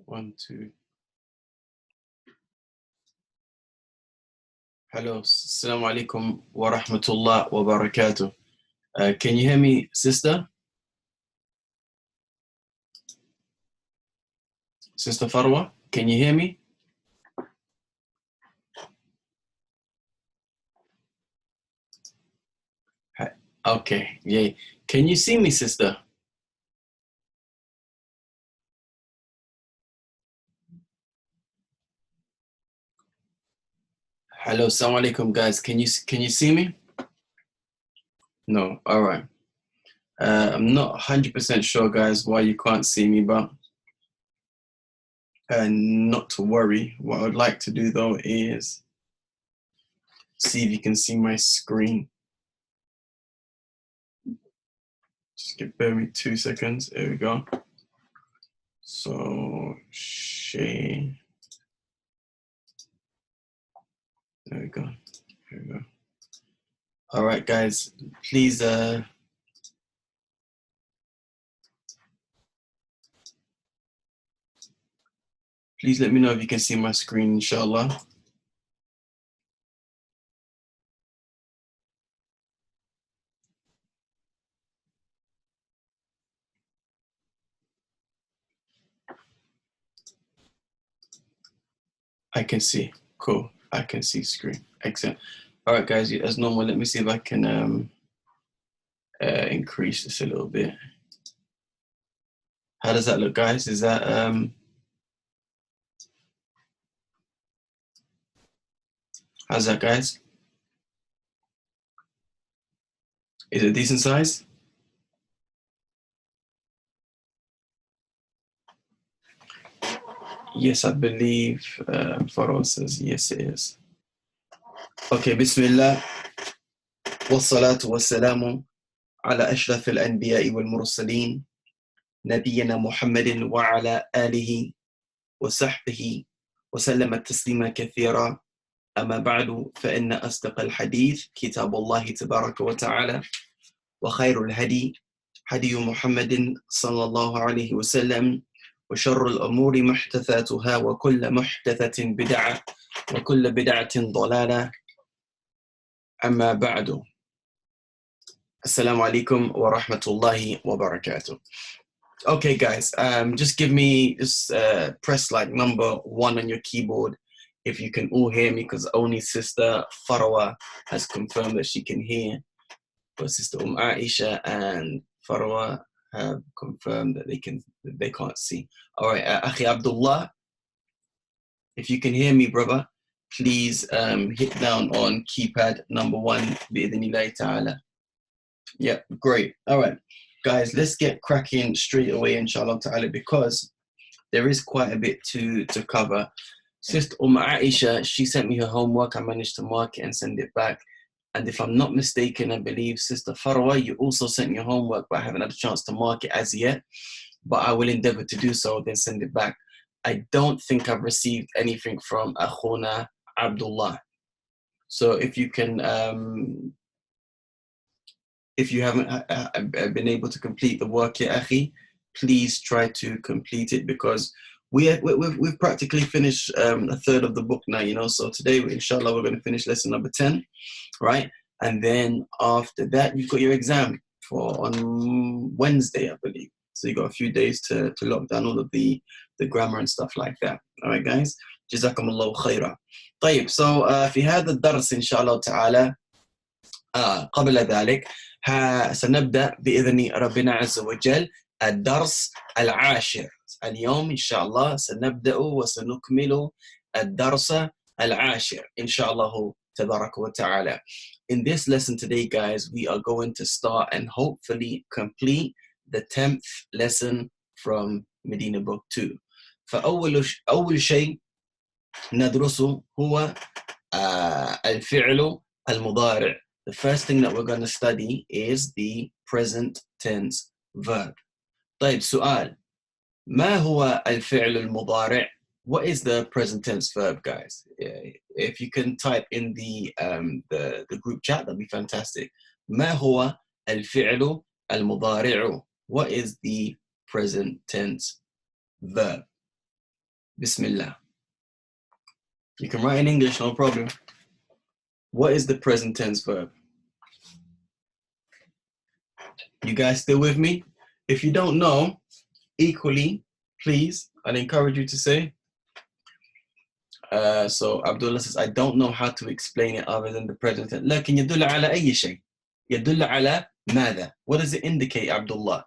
One, two. Hello. Assalamu alaikum wa rahmatullah wa barakatuh. Can you hear me, sister? Sister Farwa, can you hear me? Okay, yay. Can you see me, sister? Hello, assalamu alaikum, guys. Can you see me? No, all right. I'm not 100% sure, guys, why you can't see me, but not to worry. What I would like to do, though, is see if you can see my screen. Just bear me 2 seconds. There we go. So, share. There we go. Here we go. All right, guys, please please let me know if you can see my screen, inshallah. I can see. Cool. I can see screen. Excellent. All right, guys, as normal, let me see if I can increase this a little bit. How does that look, guys? Is that how's that, guys? Is it a decent size? Yes, I believe Faro says yes, it is. Okay, Bismillah. والصلاة والسلام على أشرف الأنبياء والمرسلين نبينا محمد وعلى آله وصحبه وسلم تسليما كثيرا. أما بعد فإن أصدق الحديث كتاب الله تبارك وتعالى وخير الهدي هدي محمد صلى الله عليه وسلم وشر الأمور محدثاتها وكل محدثة بدعة وكل بدعة ضلالة. أما بعد. Assalamu alaikum wa rahmatullahi wa barakatuh. Okay, guys, just press like number 1 on your keyboard if you can all hear me, because only Sister Farwa has confirmed that she can hear, but Sister Aisha and Farwa have confirmed that they can't see. All right, Akhi Abdullah, if you can hear me, brother, please hit down on keypad number 1 bi'idhnillahi ta'ala. Yeah, great. All right, guys, let's get cracking straight away, inshallah ta'ala, because there is quite a bit to cover. Sister Aisha, she sent me her homework. I managed to mark it and send it back. And if I'm not mistaken, I believe Sister Farwa, you also sent your homework, but I haven't had a chance to mark it as yet. But I will endeavor to do so, then send it back. I don't think I've received anything from Akhuna Abdullah. So if you can... if you haven't been able to complete the work yet, Akhi, please try to complete it, because we've practically finished a third of the book now, you know. So today, inshallah, we're going to finish lesson number 10, right? And then after that, you've got your exam on Wednesday, I believe. So you've got a few days to lock down all of the grammar and stuff like that. All right, guys? Jazakumullahu khaira. طيب, so في هذا الدرس إن شاء الله تعالى قبل ذلك سنبدأ بإذن ربنا عز وجل الدرس العاشر. اليوم إن شاء الله سنبدأ وسنكمل الدرس العاشر إن شاء الله تبارك وتعالى. In this lesson today, guys, we are going to start and hopefully complete the 10th lesson from Madinah Book 2. فأول شيء ندرسه هو الفعل المضارع. The first thing that we're going to study is the present tense verb. طيب, سؤال. ما هو الفعل المضارع? What is the present tense verb, guys? If you can type in the group chat, that'd be fantastic. ما هو الفعل المضارع? What is the present tense verb? Bismillah. You can write in English, no problem. What is the present tense verb? You guys still with me? If you don't know, equally, please, I'd encourage you to say. So Abdullah says, I don't know how to explain it other than the present tense. لكن يدل على أي شيء. يدل على ماذا? What does it indicate, Abdullah?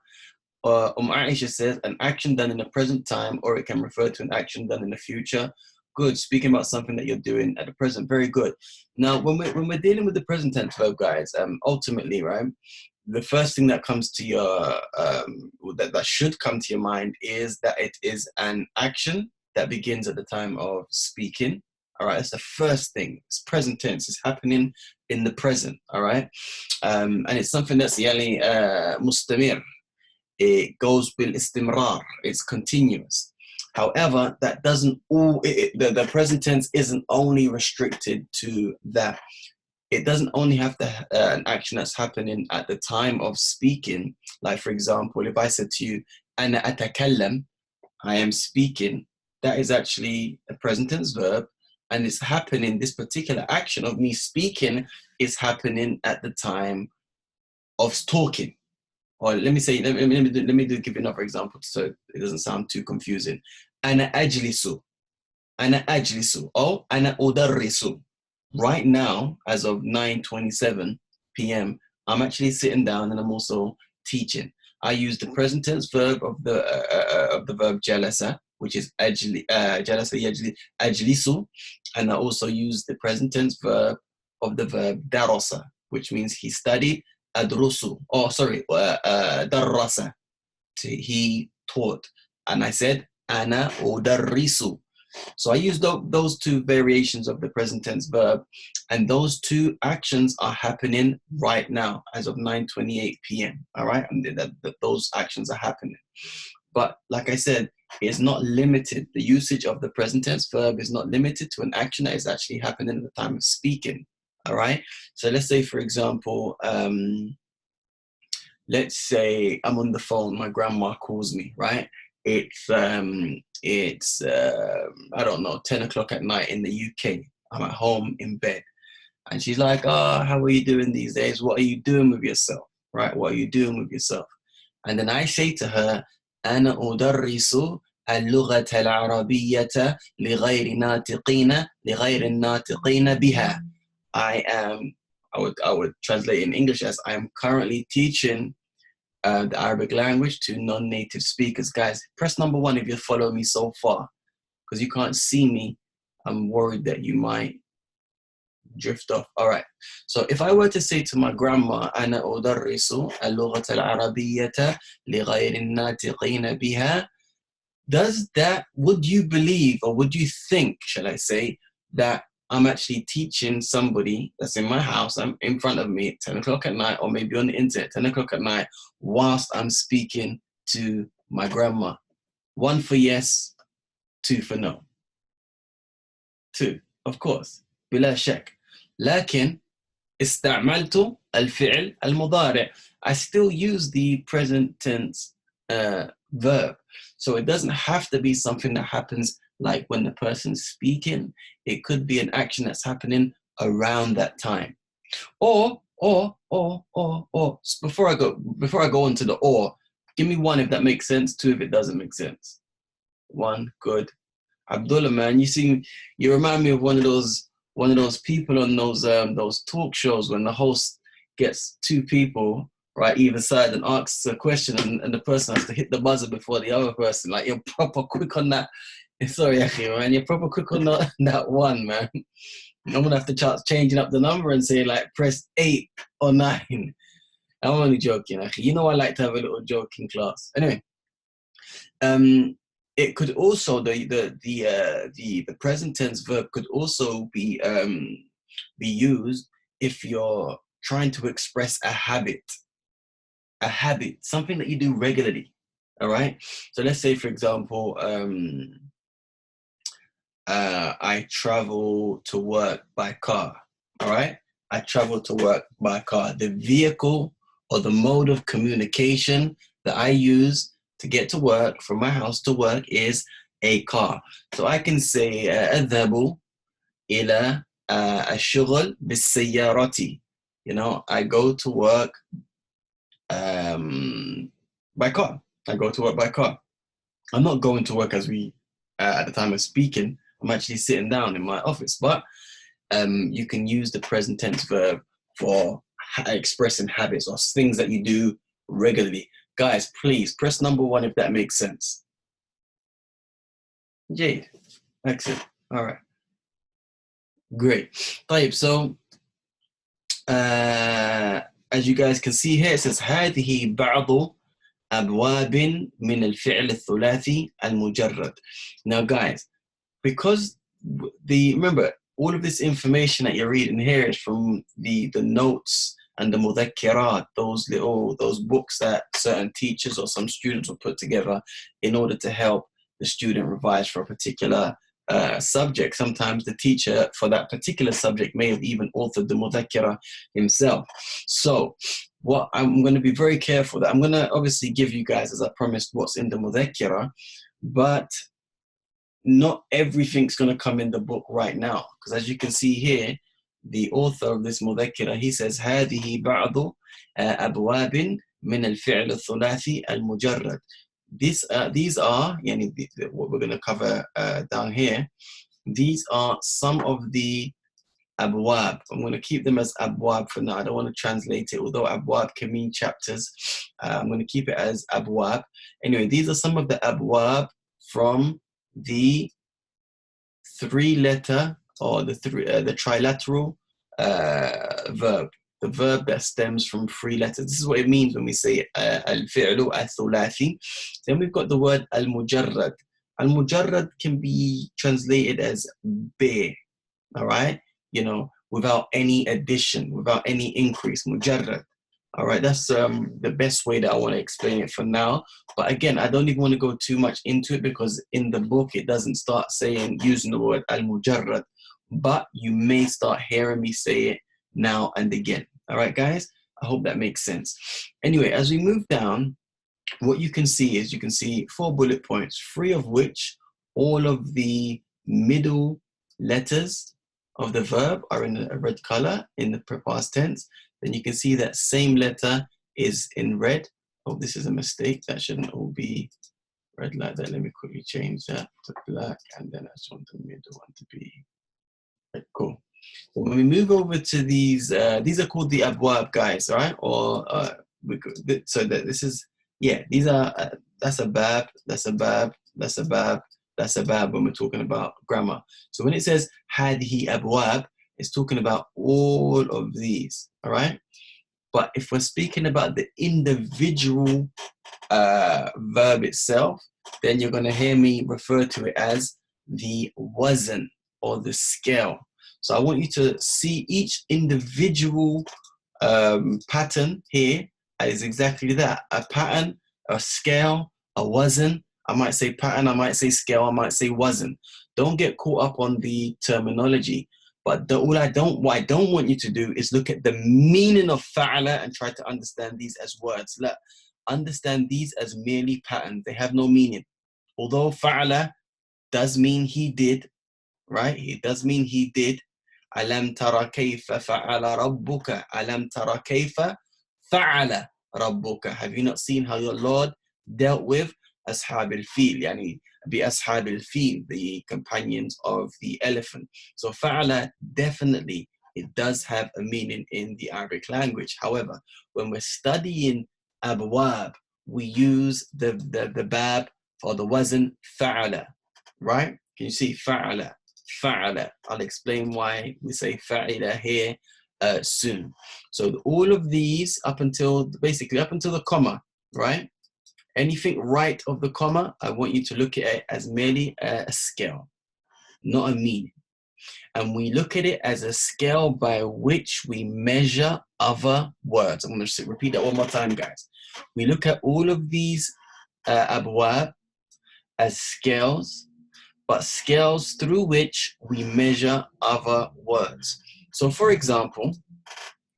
Aisha says, an action done in the present time, or it can refer to an action done in the future. Good. Speaking about something that you're doing at the present. Very good. Now, when we're dealing with the present tense verb, guys, ultimately, right, the first thing that comes to your that should come to your mind is that it is an action that begins at the time of speaking. All right, it's the first thing. It's present tense. It's happening in the present. All right, and it's something that's yani mustamir. It goes bil istimrar. It's continuous. However, that doesn't the present tense isn't only restricted to that. It doesn't only have to an action that's happening at the time of speaking. Like, for example, if I said to you, "Ana atakallam," I am speaking. That is actually a present tense verb, and it's happening. This particular action of me speaking is happening at the time of talking. Or let me say, let me give you another example so it doesn't sound too confusing. Ana ajlisu. Ana ajlisu. Oh, ana udarrisu. Right now, as of 9:27 p.m., I'm actually sitting down and I'm also teaching. I use the present tense verb of the verb jalasa, which is jalasa yajli, ajlisu, and I also use the present tense verb of the verb darasa, which means he studied. Adrusu. Oh, sorry, darasa. He taught, and I said ana udarrisu. So I use those two variations of the present tense verb, and those two actions are happening right now as of 9:28 p.m. All right, and those actions are happening. But like I said, it's not limited. The usage of the present tense verb is not limited to an action that is actually happening at the time of speaking. All right. So let's say, for example, let's say I'm on the phone. My grandma calls me. Right. It's I don't know, 10 o'clock at night in the UK. I'm at home in bed, and she's like, "Oh, how are you doing these days? What are you doing with yourself? Right? What are you doing with yourself?" And then I say to her, "أنا أدرس اللغة العربية لغير الناطقين بها." I would translate in English as I am currently teaching the Arabic language to non-native speakers. Guys, press number 1 if you follow me so far, because you can't see me. I'm worried that you might drift off. All right. So if I were to say to my grandma, أنا أدرس اللغة العربية لغير الناطقين بها, would you believe, or would you think, shall I say, that I'm actually teaching somebody that's in my house, I'm in front of me at 10 o'clock at night, or maybe on the internet, 10 o'clock at night, whilst I'm speaking to my grandma? 1 for yes, 2 for no. 2, of course, بلا شك. لكن استعملت الفعل المضارع. I still use the present tense verb. So it doesn't have to be something that happens like when the person's speaking. It could be an action that's happening around that time. Or, before I go into the or, give me 1 if that makes sense, 2 if it doesn't make sense. 1, good. Abdullah, man, you remind me of one of those people on those talk shows when the host gets 2 people right either side and asks a question, and the person has to hit the buzzer before the other person. Like, you're proper quick on that. Sorry, Akhi, man, you're proper quick on that 1, man. I'm gonna have to start changing up the number and say like press 8 or 9. I'm only joking, Akhi. You know I like to have a little joke in class. Anyway, it could also the present tense verb could also be used if you're trying to express a habit, something that you do regularly. All right. So let's say, for example, I travel to work by car. All right. I travel to work by car. The vehicle or the mode of communication that I use to get to work, from my house to work, is a car. So I can say أذهب إلى الشغل بالسيارة. You know, I go to work by car. I go to work by car. I'm not going to work as we at the time of speaking. I'm actually sitting down in my office, but you can use the present tense verb for expressing habits or things that you do regularly. Guys, please press number 1 if that makes sense. Jade, excellent. All right, great. Type. So as you guys can see here, it says هذه بعض أبواب من الفعل الثلاثي المجرد. Now, guys, because remember, all of this information that you're reading here is from the notes and the mudhakkirat, those books that certain teachers or some students will put together in order to help the student revise for a particular subject. Sometimes the teacher for that particular subject may have even authored the mudhakkira himself. So what I'm going to be very careful that I'm going to obviously give you guys, as I promised, what's in the mudhakkira, but not everything's going to come in the book right now, because as you can see here, the author of this mudhakkira, he says هذه بعض أبواب من الفعل الثلاثي المجرد. These are what we're going to cover down here. These are some of the abwab. I'm going to keep them as abwab for now. I don't want to translate it, although abwab can mean chapters. I'm going to keep it as abwab. Anyway, these are some of the abwab from the 3-letter or the trilateral verb. The verb that stems from 3 letters. This is what it means when we say al-fi'lu al-thulathi. Then we've got the word al-mujarrad. Al-mujarrad can be translated as bare, all right? You know, without any addition, without any increase, mujarrad. All right, that's the best way that I want to explain it for now. But again, I don't even want to go too much into it because in the book, it doesn't start using the word al-mujarrad, but you may start hearing me say it now and again. All right, guys, I hope that makes sense. Anyway, as we move down, what you can see is 4 bullet points, 3 of which all of the middle letters of the verb are in a red color in the past tense. Then you can see that same letter is in red. Oh, this is a mistake. That shouldn't all be red like that. Let me quickly change that to black, and then I just want the middle one to be red. Cool. So when we move over to these are called the abwab, guys, right? Or so that this is, these are that's a bab, that's a bab, that's a bab, that's a bab when we're talking about grammar. So when it says hadhi abwab, it's talking about all of these, all right? But if we're speaking about the individual verb itself, then you're going to hear me refer to it as the wazn or the scale. So I want you to see each individual pattern here as exactly that. A pattern, a scale, a wazn. I might say pattern, I might say scale, I might say wazn. Don't get caught up on the terminology. But what I don't want you to do is look at the meaning of fa'ala and try to understand these as words. Understand these as merely patterns. They have no meaning. Although fa'ala does mean he did, right? It does mean he did. Alam tara kayfa fa'ala rabbuka. Alam tara kayfa fa'ala rabbuka. Have you not seen how your Lord dealt with ashab al-fil, yani bi ashab al-fil, the companions of the elephant? So fa'ala, definitely, it does have a meaning in the Arabic language. However, when we're studying abwab, we use the bab or the wazn fa'ala, right? Can you see fa'ala? Fa'ala. I'll explain why we say fa'ila here soon. So all of these up until the comma, right? Anything right of the comma, I want you to look at it as merely a scale, not a meaning. And we look at it as a scale by which we measure other words. I'm going to repeat that one more time, guys. We look at all of these abwab as scales, but scales through which we measure other words. So for example,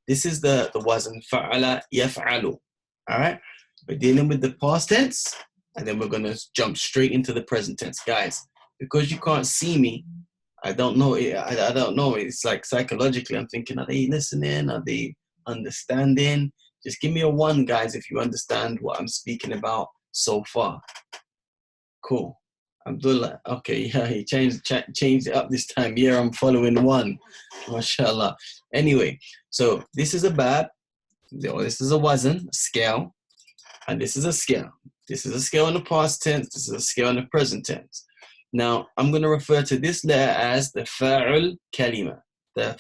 this is the wazn fa'ala yaf'alu, all right? We're dealing with the past tense, and then we're going to jump straight into the present tense. Guys, because you can't see me, I don't know. I don't know. It's like psychologically, I'm thinking, are they listening? Are they understanding? Just give me a 1, guys, if you understand what I'm speaking about so far. Cool. Abdullah. Okay, yeah, he changed it up this time. Yeah, I'm following 1. MashaAllah. Anyway, so this is a bab. This is a wazn, scale. And this is a scale. This is a scale in the past tense. This is a scale in the present tense. Now, I'm going to refer to this letter as the fa'ul kalima. The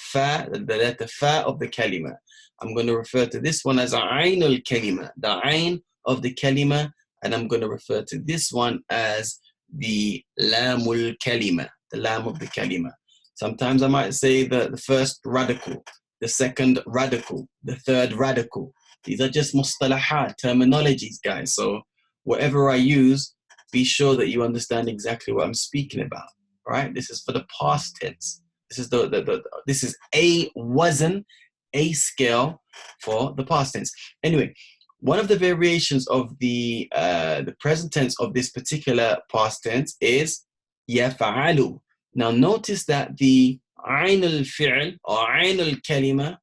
letter fa of the kalima. I'm going to refer to this one as ayn al kalima. The ayn of the kalima. And I'm going to refer to this one as the lamul kalima. The lam of the kalima. Sometimes I might say the first radical, the second radical, the third radical. These are just mustalahat, terminologies, guys. So whatever I use, be sure that you understand exactly what I'm speaking about, right? This is for the past tense. This is this is a wazn, a scale for the past tense. Anyway, one of the variations of the present tense of this particular past tense is yaf'alu. Now notice that the ayn al-fi'l or ayn al-kalima,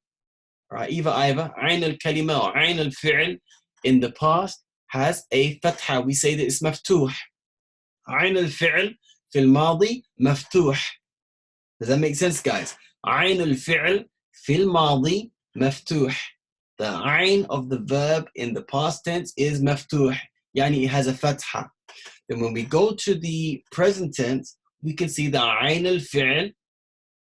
right, either ayn al-kalima or ayn al-fi'l in the past has a fatha. We say that it's maftuh. Ayn al-fi'l في الماضي مفتوح. Does that make sense, guys? عين الفعل في الماضي مفتوح. The ayn of the verb in the past tense is مفتوح. يعني it has a fatha. Then when we go to the present tense, we can see the عين الفعل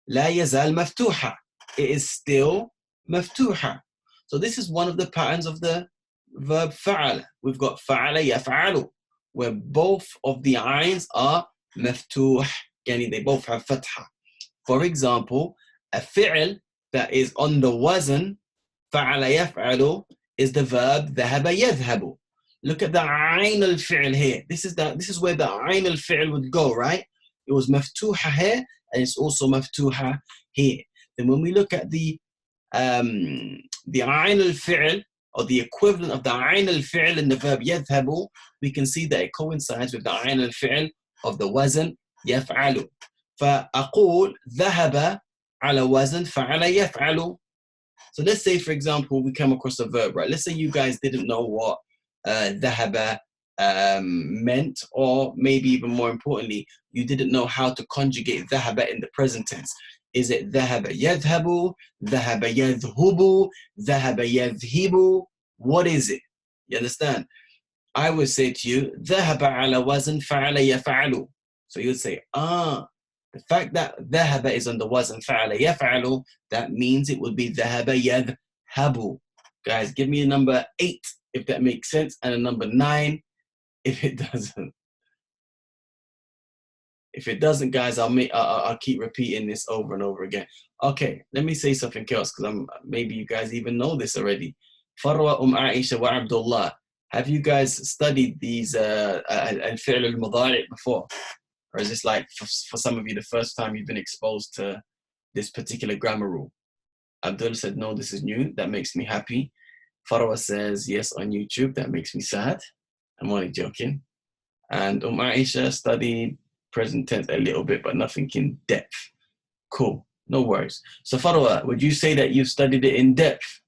لا يزال مفتوحة. It is still مفتوحة. So this is one of the patterns of the verb فعل. We've got فعل يفعل, where both of the ayns are مفتوح. يعني they both have fatha. For example, a fi'l that is on the wazn, فعل يفعل, is the verb ذهب يذهب. Look at the ayn al-fi'l here. This is where the ayn al-fi'l would go, right? It was maftuha here, and it's also maftuha here. Then when we look at the ayn al-fi'l, or the equivalent of the ayn al-fi'l in the verb يذهب, we can see that it coincides with the ayn al-fi'l of the wazn يفعل. فأقول ذهب على وزن فعل يفعل. So let's say, for example, we come across a verb, right? Let's say you guys didn't know what ذهب meant, or maybe even more importantly, you didn't know how to conjugate ذهب in the present tense. Is it ذهب يذهب, ذهب يذهب, ذهب يذهب? What is it? You understand? I would say to you, ذهب على وزن فعل يفعل. So you'd say, the fact that ذهب is on the wazn فعل يفعل, that means it would be ذهب يذهب. Guys, give me a number 8 if that makes sense, and a number 9 if it doesn't. If it doesn't, guys, I'll keep repeating this over and over again. Okay, let me say something else, because maybe you guys even know this already. Farwa Aisha wa Abdullah. Have you guys studied these al-fi'l al-mudari' before? Or is this like, for some of you, the first time you've been exposed to this particular grammar rule? Abdul said, no, this is new. That makes me happy. Farwa says, yes, on YouTube. That makes me sad. I'm only joking. And Aisha studied present tense a little bit, but nothing in depth. Cool. No worries. So Farwa, would you say that you've studied it in depth?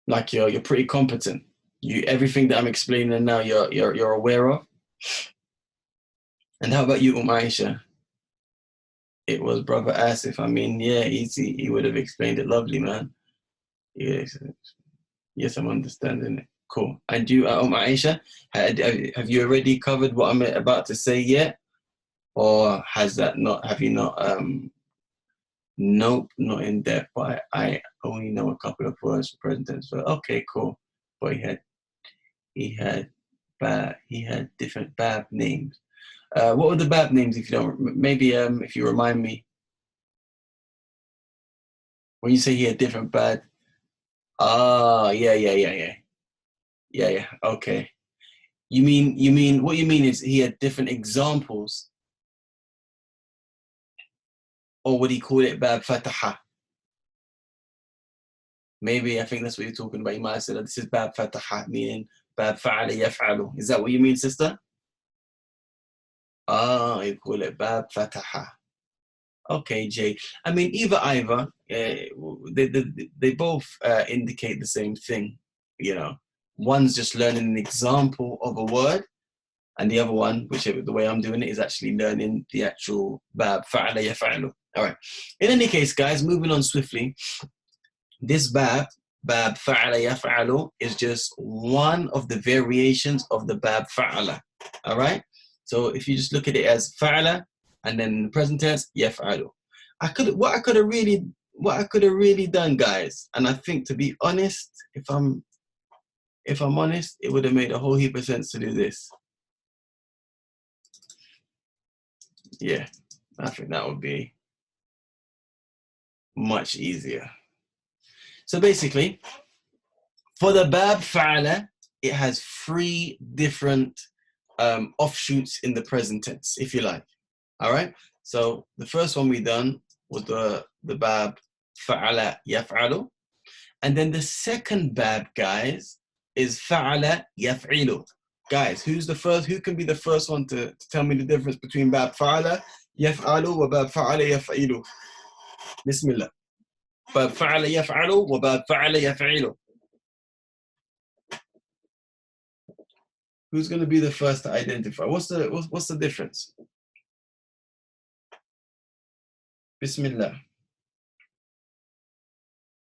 Like you're pretty competent. Everything that I'm explaining now, you're aware of. And how about you, Aisha? It was Brother Asif. I mean, yeah, easy. He would have explained it lovely, man. Yes, yes, I'm understanding it. Cool. And you, Aisha, have you already covered what I'm about to say yet, or have you not? Nope, not in depth. But I only know a couple of words for present tense. So okay, cool. But he had different bab names. What were the bab names, if you don't, maybe if you remind me? When you say he had different bad, yeah, okay. You mean what you mean is he had different examples, or would he call it bab fataha? Maybe I think that's what you're talking about. You might have said that this is bab fataha, meaning bab fa'ala yaf'alu. Is that what you mean, sister? Ah, you call it bab fataha. Okay, Jay. I mean, either, they both indicate the same thing, you know. One's just learning an example of a word, and the other one, whichever the way I'm doing it, is actually learning the actual bab fa'ala yaf'alu. All right. In any case, guys, moving on swiftly. This bab fa'ala yaf'alu, is just one of the variations of the bab fa'ala. All right. So if you just look at it as fa'ala, and then in the present tense, yaf'alu. What I could have really done, guys, and I think, to be honest, if I'm honest, it would have made a whole heap of sense to do this. Yeah, I think that would be much easier. So basically, for the bab fa'ala, it has 3 different offshoots in the present tense, if you like. All right. So the first one we done was the bab fa'ala yaf'alu, and then the second bab, guys, is fa'ala yaf'ilu. Guys, who's the first? Who can be the first one to tell me the difference between bab fa'ala yaf'alu wa bab fa'ala yaf'ilu? Bismillah. Bab fa'ala yaf'alu wa bab fa'ala yaf'ilu. Who's going to be the first to identify? What's the difference? Bismillah.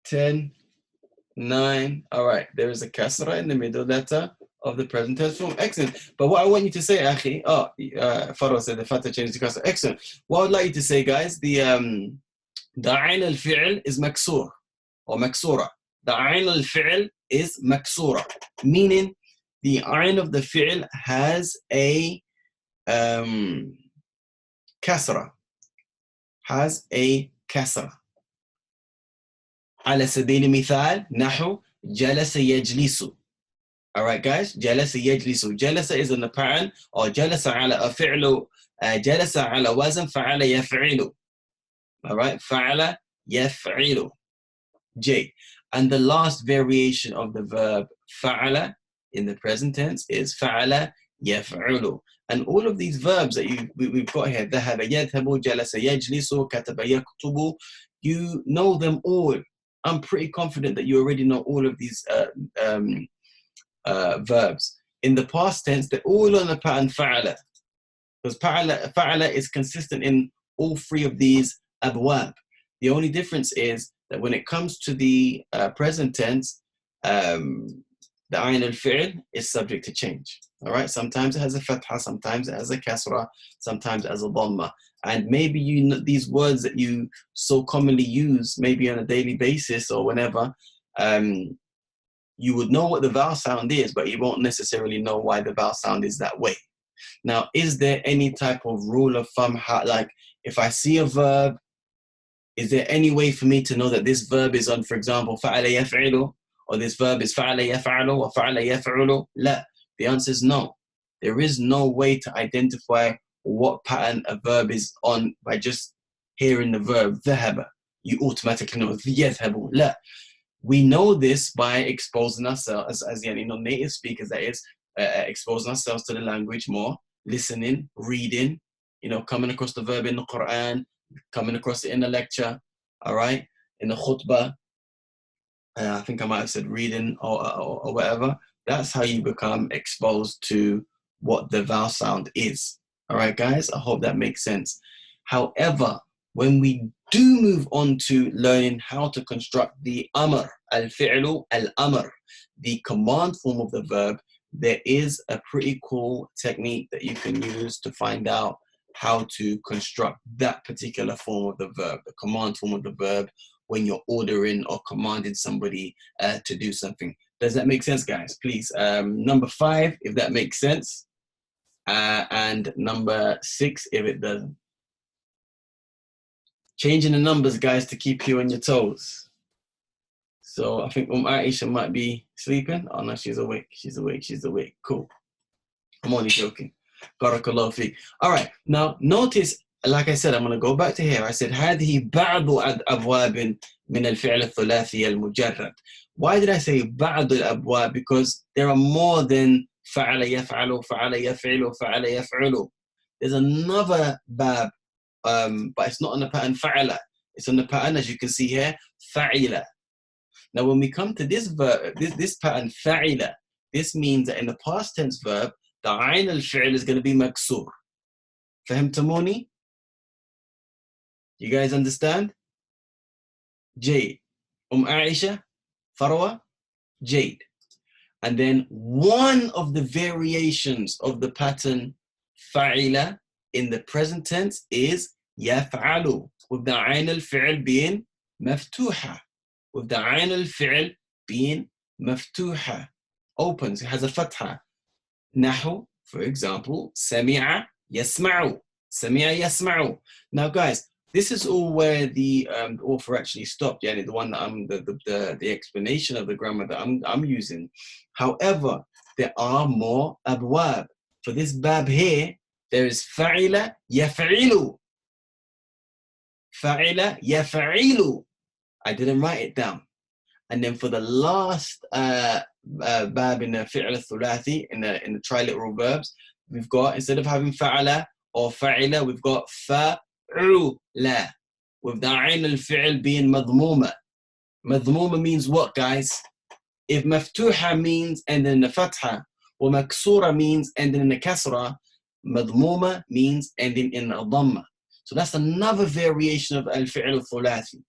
10, 9. All right, there is a kasra in the middle letter of the present tense form. Excellent. But what I want you to say, Akhi, Farah said the fatha changed to kasra. Excellent. What I would like you to say, guys, the ayn al-fi'l is maksur or maksura. The ayn al-fi'l is maksura, meaning the ayn of the fi'l has a kasra. Has a kasra. على سبيل المثال نحو جلس يجلس. All right, guys, جلس يجلس. جلس is an apparent, or جلس على فعل جلس على وزن فعل يفعل. All right, فعل يفعل. J. And the last variation of the verb فعل in the present tense is فعل يفعل. And all of these verbs that we've got here, ذهب يذهب جلس يجلس كتب يكتب, you know them all. I'm pretty confident that you already know all of these verbs. In the past tense, they're all on the pattern fa'ala, because fa'ala is consistent in all 3 of these abwab. The only difference is that when it comes to the present tense, the ayn al-fi'l is subject to change. All right, sometimes it has a fatha, sometimes it has a kasra, sometimes it has a dhamma. And maybe you know these words that you so commonly use, maybe on a daily basis or whenever, you would know what the vowel sound is, but you won't necessarily know why the vowel sound is that way. Now, is there any type of rule of thumb, like if I see a verb, is there any way for me to know that this verb is on, for example, فَعَلَ يَفْعِلُ, or this verb is فَعَلَ يَفْعَلُ or فَعَلَ يَفْعُلُ? La. The answer is no. There is no way to identify what pattern a verb is on by just hearing the verb ذهب. You automatically know يذهب. La. We know this by exposing ourselves as non-native speakers, that is, exposing ourselves to the language more, listening, reading, coming across the verb in the Quran, coming across it in the lecture, all right, in the khutbah. I think I might have said reading or whatever. That's how you become exposed to what the vowel sound is. All right, guys, I hope that makes sense. However, when we do move on to learning how to construct the amr, al-fi'lu al-amr, the command form of the verb, there is a pretty cool technique that you can use to find out how to construct that particular form of the verb, the command form of the verb, when you're ordering or commanding somebody to do something. Does that make sense, guys? Please, number 5, if that makes sense, and number 6, if it doesn't. Changing the numbers, guys, to keep you on your toes. So I think Aisha might be sleeping. Oh, no, she's awake. She's awake. She's awake. Cool. I'm only joking. Barakallahu feek. All right. Now, notice, like I said, I'm going to go back to here. I said, هذه بعض أبواب من الفعل الثلاثي المجرد. Why did I say بعض الأبواب? Because there are more than فعل يفعل فعل يفعل فعل يفعل. There's another bab, but it's not on the pattern فعل. It's on the pattern, as you can see here, فعل. Now, when we come to this verb, this pattern فعل, this means that in the past tense verb, the عين الفعل is going to be مكسور. فهمتموني? You guys understand? جيد. عائشة, فروة, جيد. And then one of the variations of the pattern فعل in the present tense is يفعل, with the عين الفعل being مفتوحة. With the عين الفعل being مفتوحة. Opens, it has a فتحة. نحو, for example, سمع يسمع. سمع يسمع. Now guys, this is all where the author actually stopped. Yeah, the one that I'm the explanation of the grammar that I'm using. However, there are more abwab. For this bab here, there is فعل يفعل. فعل يفعل. I didn't write it down. And then for the last bab in the fi'l al-thulathi, in the triliteral verbs, we've got, instead of having fa'ala or fa'ila, we've got fa'ula, with the ayn al-fi'l being madmuma. Madmuma means what, guys? If maftuha means ending in the fatha, or maksura means ending in the kasra, madmuma means ending in a dhamma. So that's another variation of al-fi'l al-thulathi.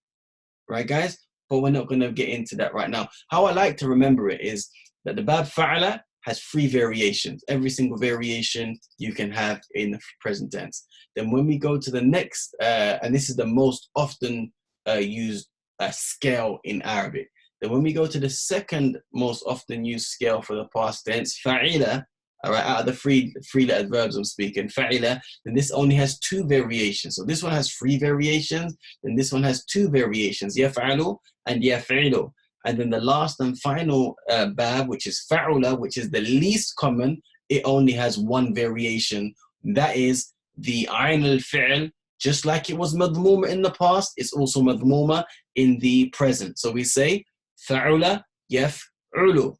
Right, guys? But we're not going to get into that right now. How I like to remember it is that the bab fa'ala has 3 variations. Every single variation you can have in the present tense. Then when we go to the next, and this is the most often used scale in Arabic. Then when we go to the second most often used scale for the past tense, fa'ila, all right, out of the three-lettered verbs I'm speaking, fa'ila, then this only has 2 variations. So this one has 3 variations, and this one has 2 variations, yaf'alu and yaf'ilu. And then the last and final bab, which is fa'ula, which is the least common, it only has 1 variation. That is the ayn al-fi'l, just like it was madmuma in the past, it's also madmuma in the present. So we say fa'ula yaf'ulu.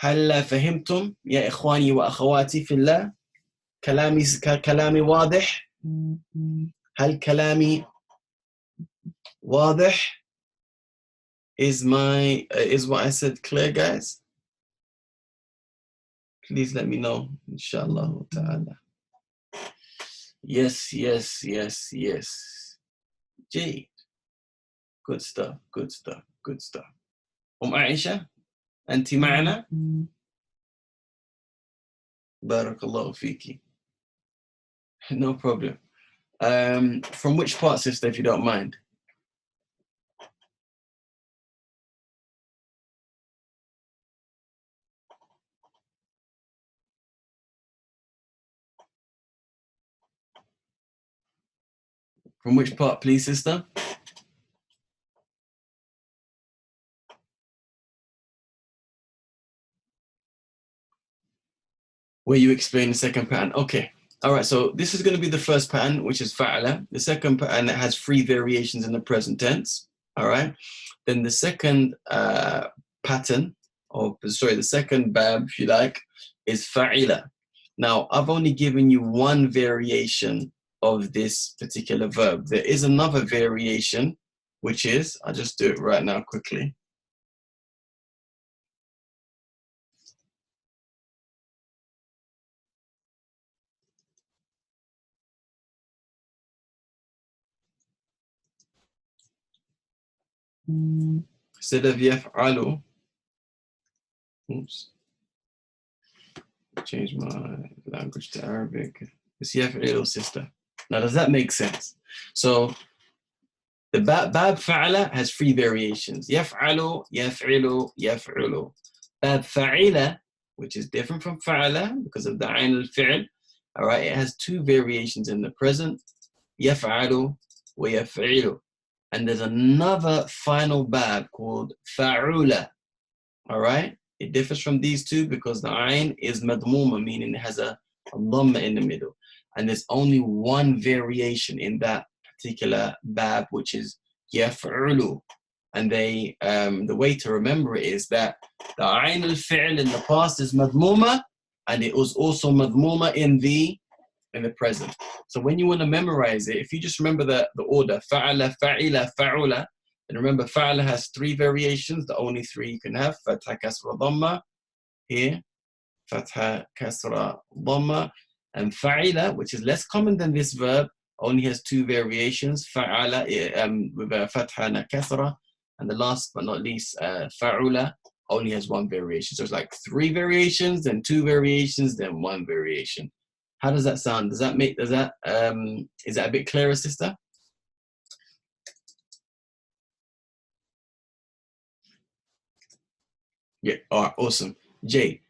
هل فهمتم يا إخواني وأخواتي في الله؟ كلامي واضح؟ هل كلامي واضح? Is what I said clear, guys? Please let me know, inshallah ta'ala. Yes. Gee, good stuff. Aisha, أنت معنا؟ بارك الله فيكي. No problem. From which part, sister, if you don't mind? From which part, please, sister? Where you explain the second pattern. Okay. All right. So this is going to be the first pattern, which is fa'ala. The second pattern that has 3 variations in the present tense. All right. Then the second pattern, the second bab, if you like, is fa'ila. Now, I've only given you 1 variation of this particular verb. There is another variation, which is, I'll just do it right now quickly. Instead of yaf'alu, oops, change my language to Arabic. It's yaf'ilu, sister. Now, does that make sense? So the bab fa'ala has 3 variations. Yaf'alu, yaf'ilu, yaf'ulu. Bab fa'ila, which is different from fa'ala because of the ayn al-fi'l, all right, it has 2 variations in the present. Yaf'alu wa yaf'ilu. And there's another final bab called fa'ula, all right? It differs from these 2 because the ayn is madmuma, meaning it has a dhamma in the middle. And there's only 1 variation in that particular bab, which is يفعل. And they, the way to remember it is that the ayn al-fi'l in the past is madmuma, and it was also madmuma in the present. So when you want to memorize it, if you just remember the order, fa'ala, fa'ila, fa'ula, and remember fa'ala has 3 variations, the only 3 you can have, fatha, kasra, dhamma, here, fatha, kasra, dhamma, and fa'ila, which is less common than this verb, only has 2 variations, fa'ala with a fatha and a kasra, and the last but not least, fa'ula, only has 1 variation. So it's like 3 variations, then 2 variations, then 1 variation. How does that sound? Does that make, is that a bit clearer, sister? Yeah, all right, awesome. Jay.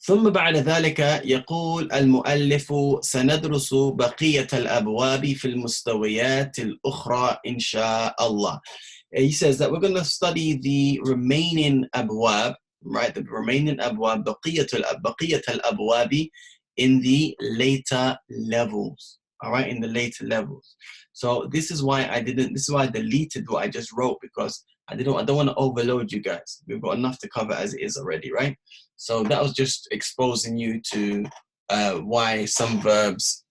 ثم بعد ذلك يقول المؤلف سندرس بقية الأبواب في المستويات الأخرى إن شاء الله. He says that we're going to study the remaining abwab, right? The remaining abwab, بقية الأبواب in the later levels. All right, in the later levels. So this is why I deleted what I just wrote, because I don't want to overload you guys. We've got enough to cover as it is already, right? So that was just exposing you to why some verbs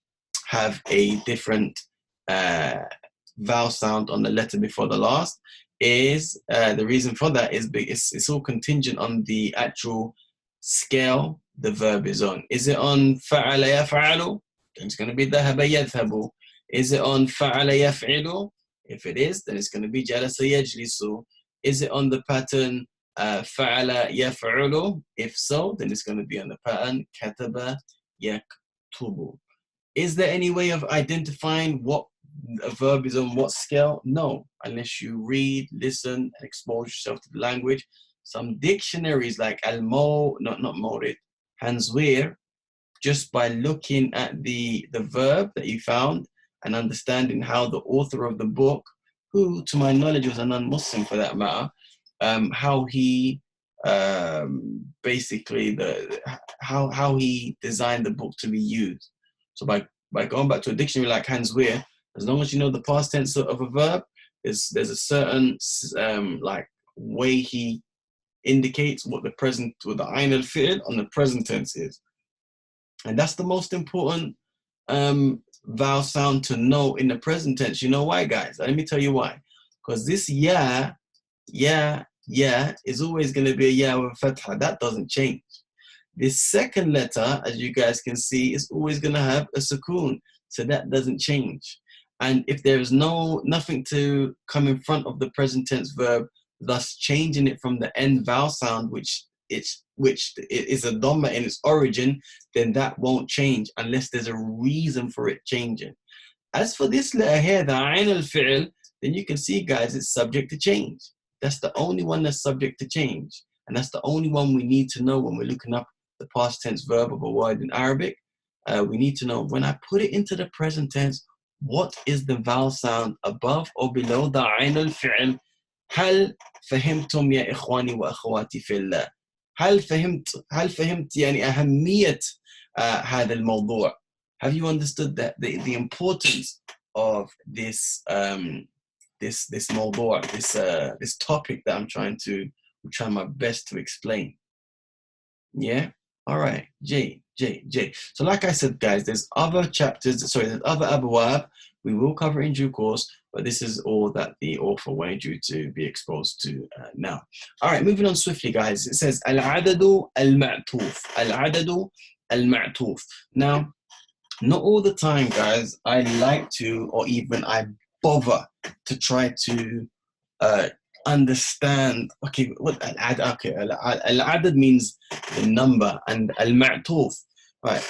have a different vowel sound on the letter before the last. Is the reason for that is it's all contingent on the actual scale the verb is on. Is it on fa'ala yaf'alu? Then it's going to be dhahaba yadhhabu. Is it on fa'ala yaf'ilu? If it is, then it's going to be jalasa yajlisu. Is it on the pattern fa'ala yaf'ulu? If so, then it's going to be on the pattern kataba yaktubu. Is there any way of identifying what a verb is on what scale? No, unless you read, listen, and expose yourself to the language. Some dictionaries like Hanswehr, just by looking at the verb that you found and understanding how the author of the book, who to my knowledge was a non-Muslim for that matter, how he basically how he designed the book to be used. So by going back to a dictionary like Hanswehr, as long as you know the past tense of a verb, there's a certain like way he indicates what the present, what the ayn al-fi'l on the present tense is. And that's the most important vowel sound to know in the present tense. You know why, guys? Let me tell you why. Because this ya is always going to be a ya with fatha. That doesn't change. This second letter, as you guys can see, is always going to have a sukoon. So that doesn't change. And if there is nothing to come in front of the present tense verb, thus changing it from the end vowel sound, which is a dhamma in its origin, then that won't change unless there's a reason for it changing. As for this letter here, the ayn al-fi'l, then you can see, guys, it's subject to change. That's the only one that's subject to change. And that's the only one we need to know when we're looking up the past tense verb of a word in Arabic. We need to know, when I put it into the present tense, what is the vowel sound above or below the ayn al-fi'l? هل فهمتم يا إخواني وأخواتي في الله؟ هل فهمت يعني أهمية هذا الموضوع? Have you understood that the importance of this this موضوع, this topic that I'm trying my best to explain? Yeah. All right. J. So like I said, guys, there's other abwab we will cover in due course, but this is all that the author wanted you to be exposed to now. All right, moving on swiftly, guys. It says al-adadu al-ma'tuf. Al-adadu al-ma'tuf. Now, not all the time, guys, I like to, or even I bother to try to understand, okay, what al-adad means the number, and al-ma'tuf, right?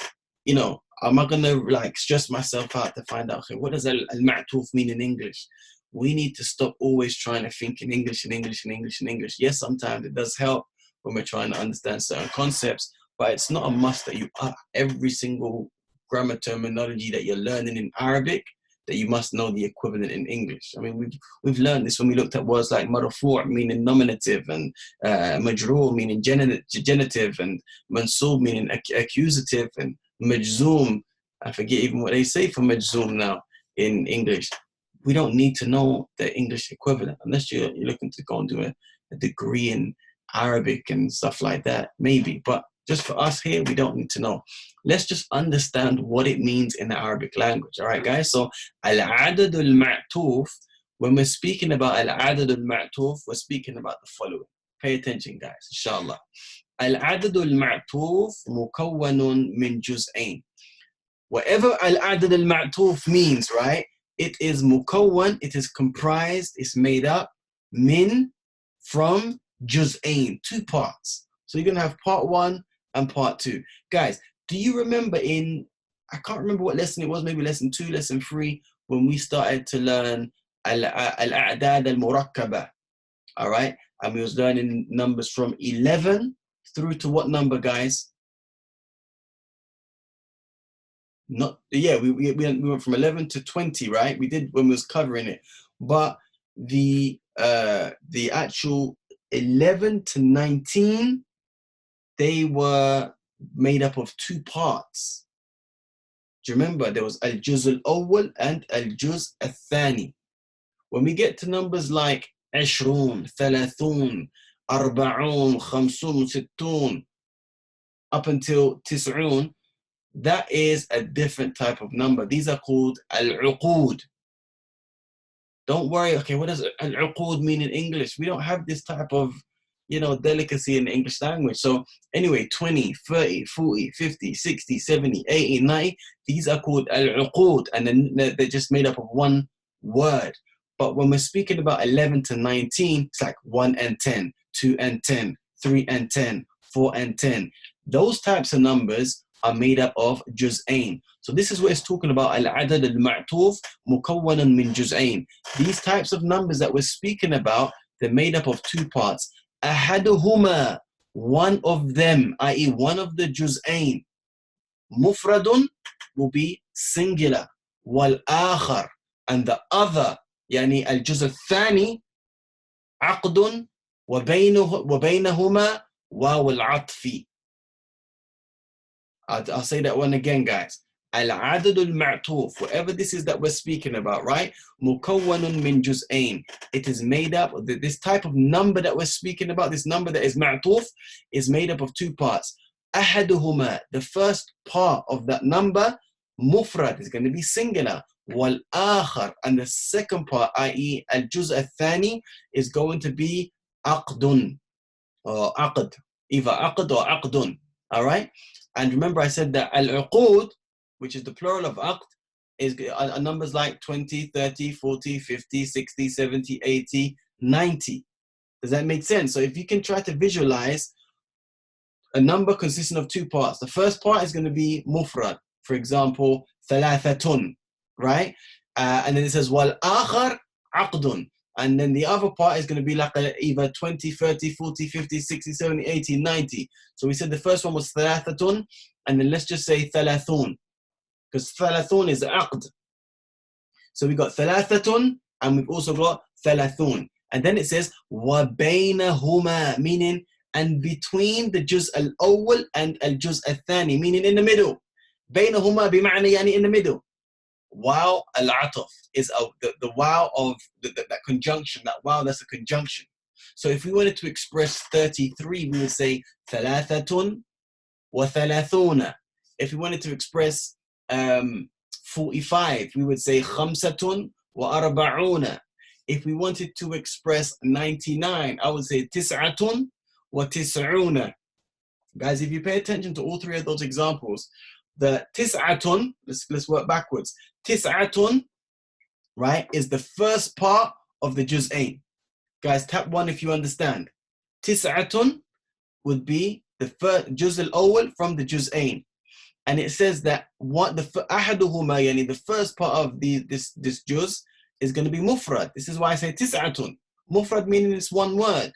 You know, am I gonna like stress myself out to find out, okay, what does al-ma'tuf mean in English? We need to stop always trying to think in English. Yes, sometimes it does help when we're trying to understand certain concepts, but it's not a must that you up every single grammar terminology that you're learning in Arabic, that you must know the equivalent in English. I mean, we've learned this when we looked at words like marfu' meaning nominative, and majrur meaning genitive, and mansub meaning accusative, and majzoom, I forget even what they say for majzoom now in English. we don't need to know the English equivalent unless you're looking to go and do a degree in Arabic and stuff like that, maybe. But just for us here, we don't need to know. Let's just understand what it means in the Arabic language. All right, guys? So, al-adad al-ma'tuf, when we're speaking about al-adad al-ma'tuf, we're speaking about the following. Pay attention, guys, inshallah. Al-adad al-ma'tuf mukawwanun min juz'ain. Whatever al-adad al-ma'tuf means, right? It is mukawwan, it is comprised, it's made up, min, from juz'ain, 2 parts. So you're going to have part 1 and part 2. Guys, do you remember I can't remember what lesson it was, maybe lesson 2, lesson 3, when we started to learn al-a'dad al-murakkaba, all right? And we was learning numbers from 11 through to what number, guys? We went from 11 to 20, right? We did when we was covering it. But the actual 11 to 19, they were made up of 2 parts. Do you remember? There was al-juz al-awwal and al-juz al-thani. When we get to numbers like 20, 30, 40, 50, 60, up until 90, that is a different type of number. These are called al-uqud. Don't worry, okay, what does al-uqud mean in English? We don't have this type of, delicacy in the English language. So anyway, 20, 30, 40, 50, 60, 70, 80, 90, these are called al-uqud, and then they're just made up of 1 word. But when we're speaking about 11 to 19, it's like 1 and 10, 2 and 10, 3 and 10, 4 and 10. Those types of numbers are made up of juz'ain. So this is what it's talking about, al-adad al-ma'tuf mukawwanun min juz'ain. These types of numbers that we're speaking about, they're made up of 2 parts. Ahaduhuma, one of them, i.e. one of the juz'ain. Mufradun will be singular. Wal akhar, and the other, yani al-juz al-thani, aqdun wa baynahuma waw al-atfi. I'll say that one again, guys. Al-adad al-ma'tuf, whatever this is that we're speaking about, right? Mukawwanun min juz'ain. It is made up, this type of number that we're speaking about, this number that is ma'tuf, is made up of 2 parts. Ahaduhuma, the first part of that number, mufrad, is going to be singular. Wal akhar, and the second part, i.e. al-juz al-thani, is going to be aqdun, or aqd, either aqd or aqdun, all right? And remember I said that al-uqud, which is the plural of aqd, is numbers like 20, 30, 40, 50, 60, 70, 80, 90. Does that make sense? So if you can try to visualize a number consisting of 2 parts. The first part is going to be mufrad. For example, thalathatun, right? And then it says wal akhar aqdun. And then the other part is going to be like either 20, 30, 40, 50, 60, 70, 80, 90. So we said the first one was thalathatun, and then let's just say thalathun, because thalathun is aqd. So we got thalathatun, and we've also got thalathun. And then it says wa baynahuma, meaning and between the juz al-awwal and al-juz al-thani, meaning in the middle. Baynahuma bima'na, yani in the middle. Wow al-ataf is the wow of that conjunction, that wow, that's a conjunction. So if we wanted to express 33, we would say thalathatun wa thalathuna. If we wanted to express 45, we would say khamsatun wa arba'una. If we wanted to express 99, I would say tis'atun wa tis'una. Guys, if you pay attention to all 3 of those examples, the tis'atun, let's work backwards. Tis'atun, right, is the first part of the juz'ain. Guys, tap 1 if you understand. Tis'atun would be the first juz al-awwal from the juz'ain. And it says that what the ahaduhuma, yani the first part of this juz is going to be mufrad. This is why I say tis'atun. Mufrad meaning it's 1 word.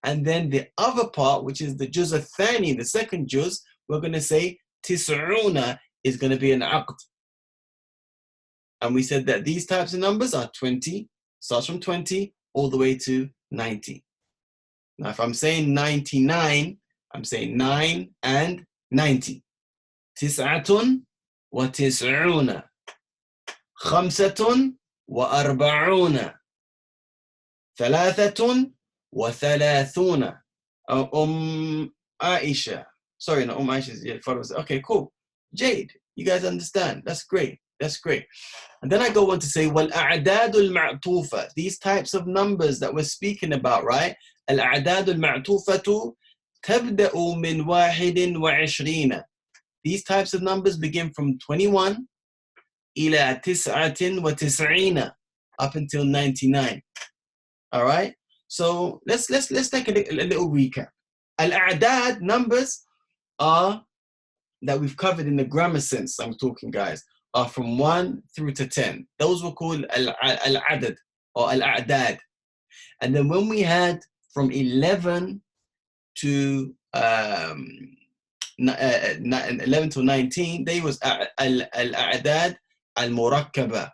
And then the other part, which is the juz al-thani, the second juz, we're going to say tis'una is going to be an aqd. And we said that these types of numbers are 20, starts from 20 all the way to 90. Now, if I'm saying 99, I'm saying 9 and 90. Tis'atun wa tis'una. Khamsatun وأربعون ثلاثة وثلاثون Aisha. Sorry, not Aisha's followers. Okay, cool. Jade, you guys understand. That's great. That's great. And then I go on to say, وَالْأَعْدَادُ الْمَعْطُوفَةِ. These types of numbers that we're speaking about, right? الْأَعْدَادُ الْمَعْطُوفَةُ تَبْدَأُ مِنْ وَاحِدٍ وَعِشْرِينَ. These types of numbers begin from 21 إلى 99 up until 99. All right? So let's take a little recap. Al-a'dad numbers are that we've covered in the grammar sense, I'm talking, guys, are from 1 through to 10. Those were called al-adad or al-a'dad. And then when we had from 11 to 11 to 19, they was al-a'dad al-murakkaba,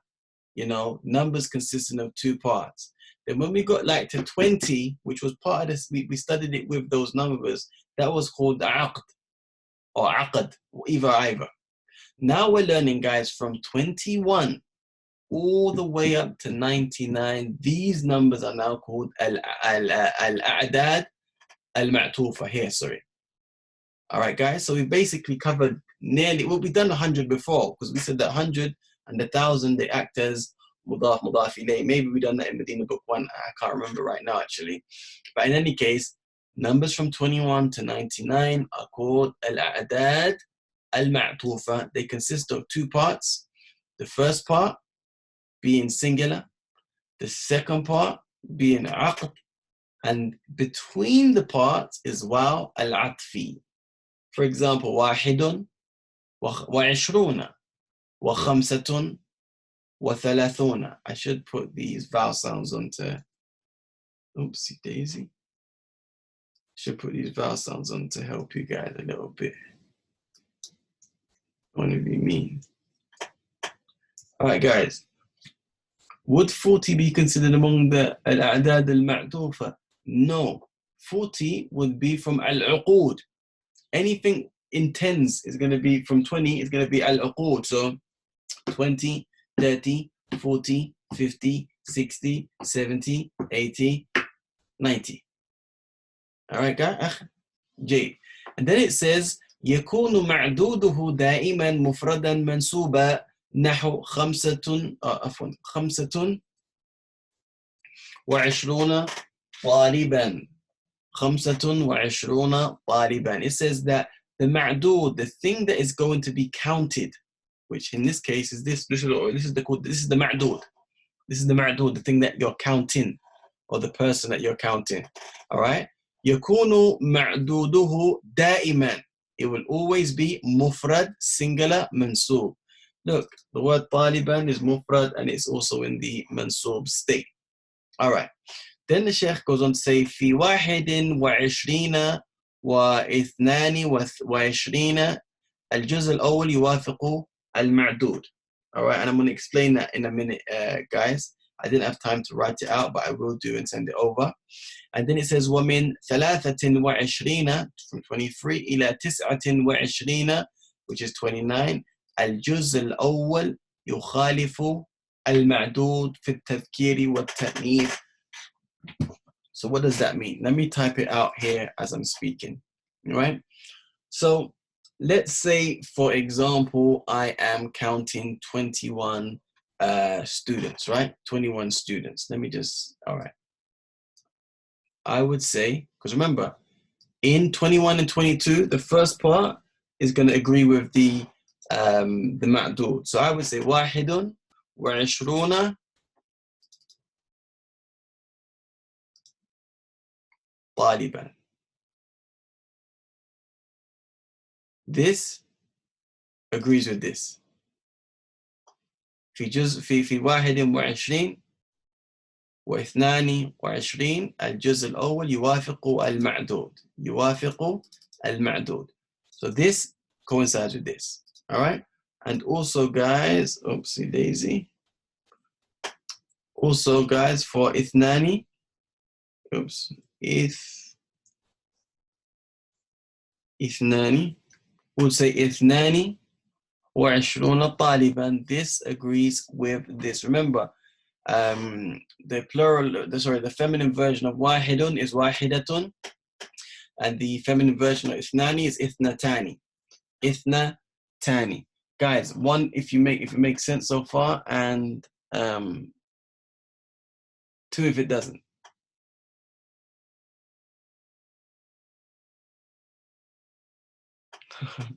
you know, numbers consisting of two parts. Then when we got like to 20, which was part of this, we studied it with those numbers, that was called aqd or aqd, either. Now we're learning, guys, from 21 all the way up to 99. These numbers are now called al-a'dad al-ma'tufa here, sorry. All right, guys, so we basically covered nearly, well, we've done 100 before, because we said that 100 and 1,000, they act as mudaf ilayh. Maybe we done that in Madinah Book 1. I can't remember right now, actually. But in any case, numbers from 21 to 99 are called al-a'dad al-ma'tufa. They consist of two parts. The first part being singular, the second part being aqd, and between the parts is waw al-atfi. For example, واحد وعشرون وخمسة وثلاثون. I should put these vowel sounds onto, oopsie daisy. Should put these vowel sounds on to help you guys a little bit. I want to be mean. All right, guys. Would 40 be considered among the al-a'dad al-ma'tufa? No. 40 would be from al-uqud. Anything in tens is going to be from 20 is going to be al-uqud. So 20, 30, 40, 50, 60, 70, 80, 90. All right, guys? J. And then it says, يكون معدوده دائما مفردا منسوبا نحو خمسة وعشرون طالبا. خمسة وعشرون طالبا. It says that the ma'dud, the thing that is going to be counted, which in this case is this is the ma'dud. This is the ma'dud, the thing that you're counting, or the person that you're counting. All right? يكون معدوده دائما. It will always be mufrad, singular, mansub. Look, the word taliban is mufrad and it's also in the mansub state. All right. Then the Sheikh goes on to say, في واحد وعشرين واثنان وعشرين الجزء الأول يوافق المعدود. All right, and I'm going to explain that in a minute, guys. I didn't have time to write it out, but I will do and send it over. And then it says, ومن ثلاثة وعشرين, from 23 إلى تسعة وعشرين, which is 29, الجزء الأول يخالف المعدود في التذكير والتأنيث. So what does that mean? Let me type it out here as I'm speaking. All right. So let's say, for example, I am counting 21 students, right? 21 students. Let me just, all right. I would say, because remember, in 21 and 22, the first part is going to agree with the ma'dud. So I would say, واحد وعشرون طالبا. This agrees with this. في واحد وعشرين واثنان وعشرين الجزء الأول يوافق المعدود. So this coincides with this. All right. And also, guys, oopsie daisy. Also, guys, for ithnani, ithnani, we'll say ithnani وعشرون طالبا. This agrees with this. Remember, The plural, the feminine version of wahidun is wahidatun, and the feminine version of ithnani is ithnatani. Ithnatani. Guys, one if it makes sense so far, and two if it doesn't.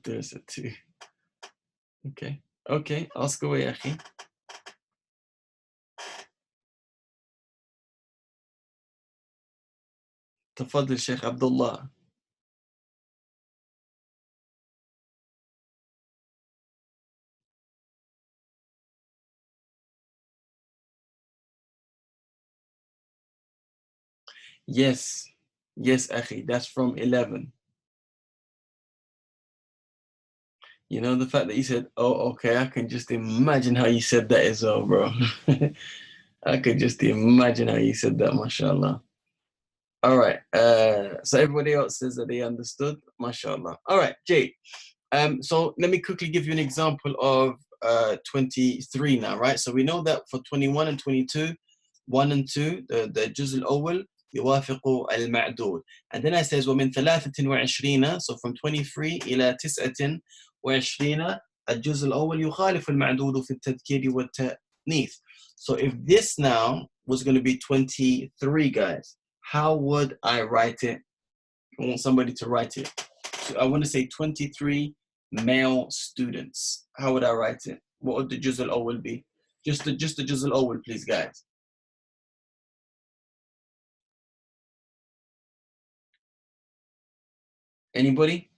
There's a two. Okay, ask away, akhi. تفضل Sheikh Abdullah. Yes, akhi, that's from 11. You know, the fact that you said, oh, okay, I can just imagine how you said that as well, bro. I could just imagine how you said that, mashallah. All right, so everybody else says that they understood, mashallah. All right, Jay. So let me quickly give you an example of 23 now, right? So we know that for 21 and 22, 1 and 2, the juz al-awwal, يوافق المعدود. And then I says ومن 23, so from 23 إلى 29 الجزء الأول يخالف المعدود في التذكير والتأنيث. So if this now was going to be 23, guys, how would I write it? I want somebody to write it. So I want to say 23 male students. How would I write it? What would the juz al-awwal be? Just the juz al-awwal, please, guys. Anybody?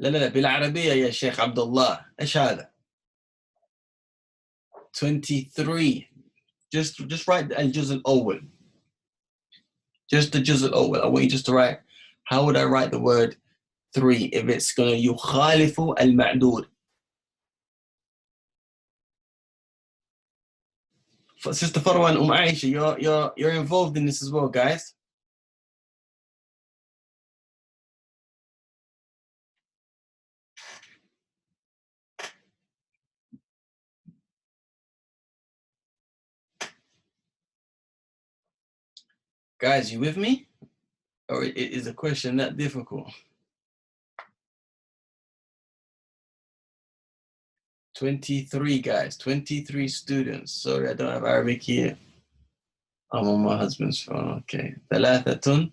لا بالعربية يا شيخ عبد الله. إيش هذا؟ 23. Just write الجزء الأول. Just the juz al-awwal. I want you just to write. How would I write the word 3 if it's going to يخالف المعدود? Sister Farwa and Aisha, you're involved in this as well, guys. Guys, you with me? Or is the question that difficult? 23 guys, 23 students. Sorry, I don't have Arabic here. I'm on my husband's phone. Okay. ثلاثة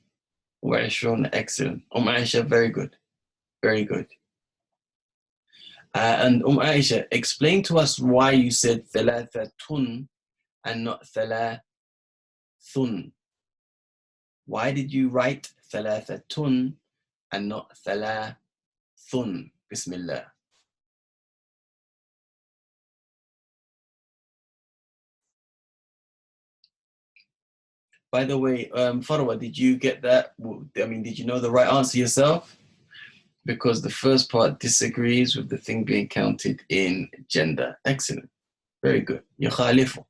وعشرون. Excellent. Aisha, very good. Very good. And Aisha, explain to us why you said ثلاثة and not ثلاث. Why did you write ثلاثة and not ثلاث? Bismillah. By the way, Farwa, did you get that? I mean, did you know the right answer yourself? Because the first part disagrees with the thing being counted in gender. Excellent. Very good. يخالف.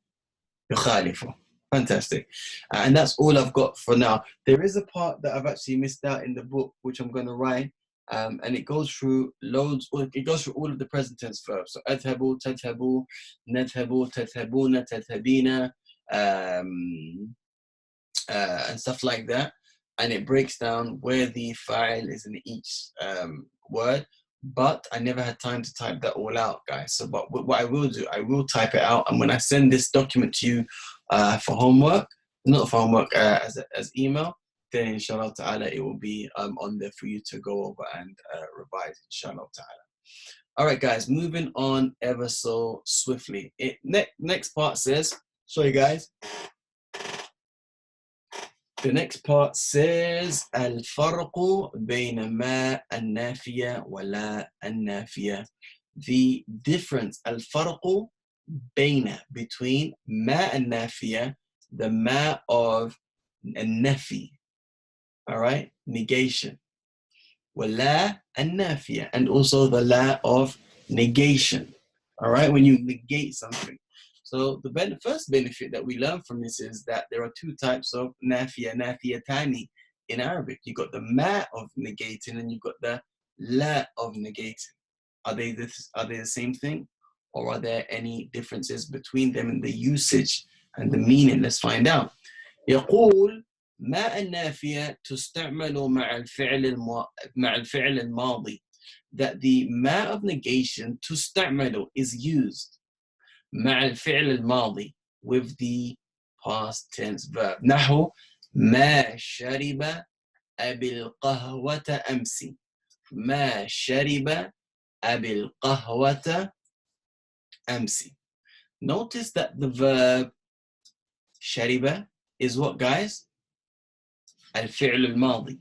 Fantastic. And that's all I've got for now. There is a part that I've actually missed out in the book, which I'm going to write. And it goes through it goes through all of the present tense verbs. So أذهب, تذهب, نذهب, تذهبون, تذهبين, and stuff like that. And it breaks down where the file is in each word. But I never had time to type that all out, guys. So, but what I will do, I will type it out. And when I send this document to you for homework, not for homework, as email, then inshallah ta'ala, it will be on there for you to go over and revise, inshallah ta'ala. All right, guys, moving on ever so swiftly. Next part says, sorry, guys. The next part says الفرق بين ما النافية ولا النافية. The difference, الفرق بين, between ما النافية, the ma of النفي, all right, negation, ولا النافية, and also the la of negation, all right, when you negate something. So the first benefit that we learn from this is that there are two types of nafiya, nafiyatani in Arabic. You've got the ma of negating and you've got the la of negating. Are they the same thing? or are there any differences between them in the usage and the meaning? Let's find out. يقول ما النافية تستعمل مع الفعل الماضي. That the ما of negation تستعمل is used مع الفعل الماضي with the past tense verb. نحو ما شرب أبي القهوة أمس. ما شرب أبي القهوة أمس. Notice that the verb شرب is what, guys? الفعل الماضي.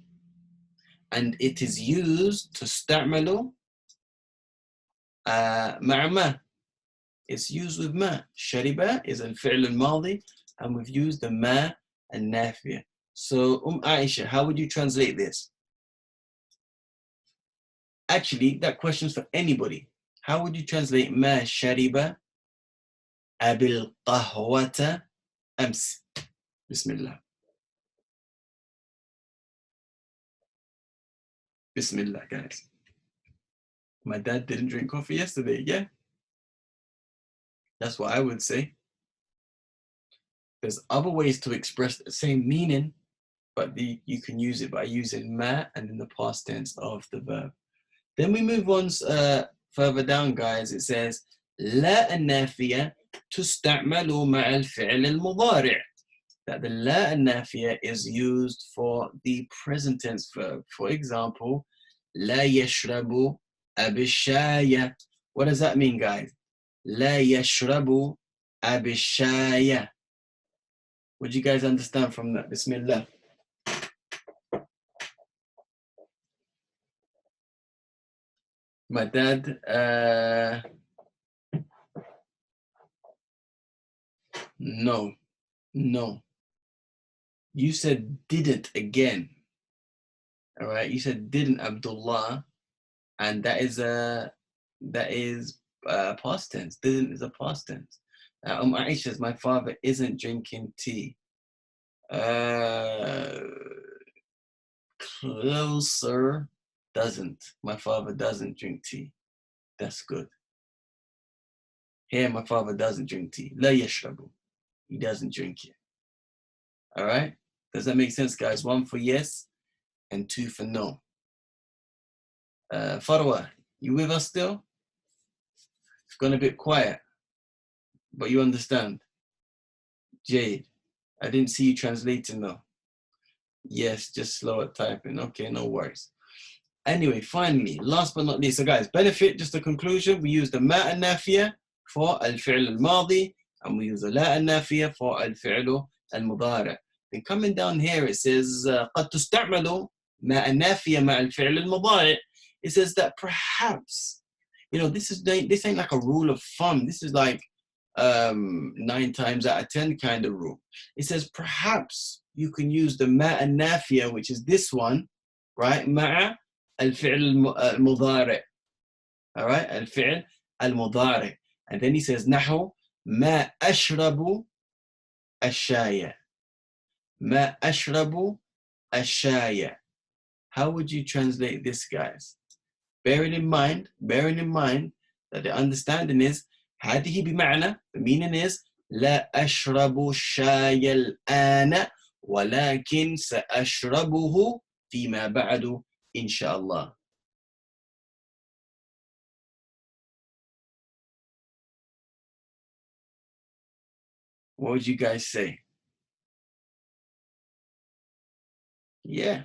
And it is used تستعمل مع ما. It's used with ما. شرب is الفعل الماضي, and we've used the ما النافية. So, Aisha, how would you translate this? Actually, that question's for anybody. How would you translate ما شرب أبي القهوة أمس? Bismillah. Bismillah, guys. My dad didn't drink coffee yesterday, yeah? That's what I would say. There's other ways to express the same meaning, but you can use it by using ma and in the past tense of the verb. Then we move on further down, guys. It says لا النافية تستعمل مع الفعل المضارع. That the لا النافية is used for the present tense verb. For example, لا يشرب أبي الشاي. What does that mean, guys? لا يشرب أبي الشاي. What do you guys understand from that? Bismillah. My dad, no. You said didn't again. All right, you said didn't, Abdullah, and that is past tense. Didn't is a past tense. Aisha says my father isn't drinking tea. Closer, doesn't. My father doesn't drink tea. That's good. Here, my father doesn't drink tea. لا يشرب. He doesn't drink it. All right? Does that make sense, guys? 1 for yes and 2 for no. Farwa, you with us still? It's gone a bit quiet, but you understand. Jade, I didn't see you translating though. Yes, just slow at typing. Okay, no worries. Anyway, finally, last but not least, so guys, benefit, just a conclusion, we use the ما النافية for الفعل الماضي, and we use the لا النافية for الفعل المضارع. Then coming down here, it says قد تستعمل ما النافية مع الفعل المضارع. It says that perhaps, this ain't like a rule of thumb. This is like 9 times out of 10 kind of rule. It says perhaps you can use the ما النافية, which is this one, right? مع الفعل المضارع. All right, الفعل المضارع. And then he says نحو ما أشرب الشاي. ما أشرب الشاي. How would you translate this, guys? Bearing in mind that the understanding is هذه بمعنى, the meaning is لا أشرب الشاي الآن ولكن سأشربه فيما بعد إن شاء الله. What would you guys say? Yeah.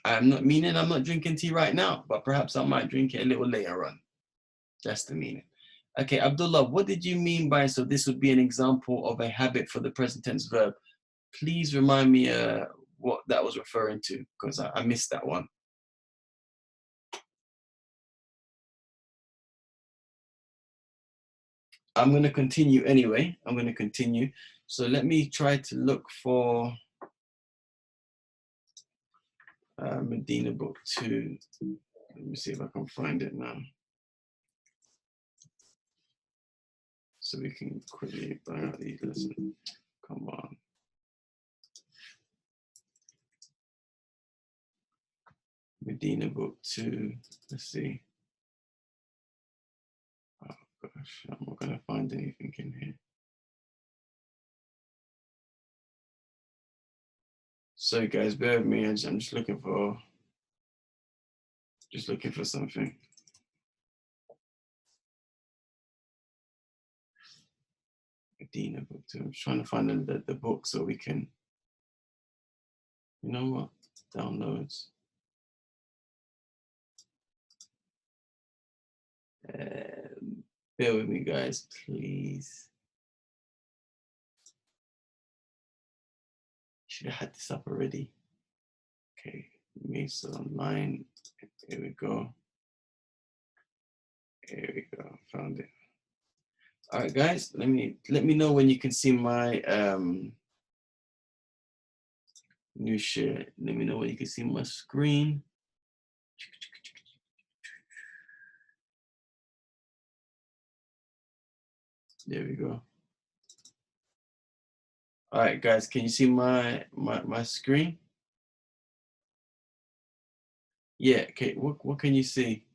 I'm not drinking tea right now, but perhaps I might drink it a little later on. That's the meaning. Okay, Abdullah, what did you mean by, so this would be an example of a habit for the present tense verb? Please remind me what that was referring to, because I missed that one. I'm going to continue anyway. So let me try to look for Madinah Book 2. Let me see if I can find it now. So we can quickly bang out these lessons. Come on. Madinah Book 2. Let's see. Gosh, I'm not gonna find anything in here. Sorry guys, bear with me. I'm just looking for something. Madinah Book 2. I'm trying to find the book so we can, you know what? Downloads. Bear with me, guys, please. Should have had this up already. Okay, Maysoor online. Here we go. Here we go. Found it. All right, guys. Let me know when you can see my new share. Let me know when you can see my screen. There we go. All right, guys. Can you see my screen? Yeah. Okay. What can you see?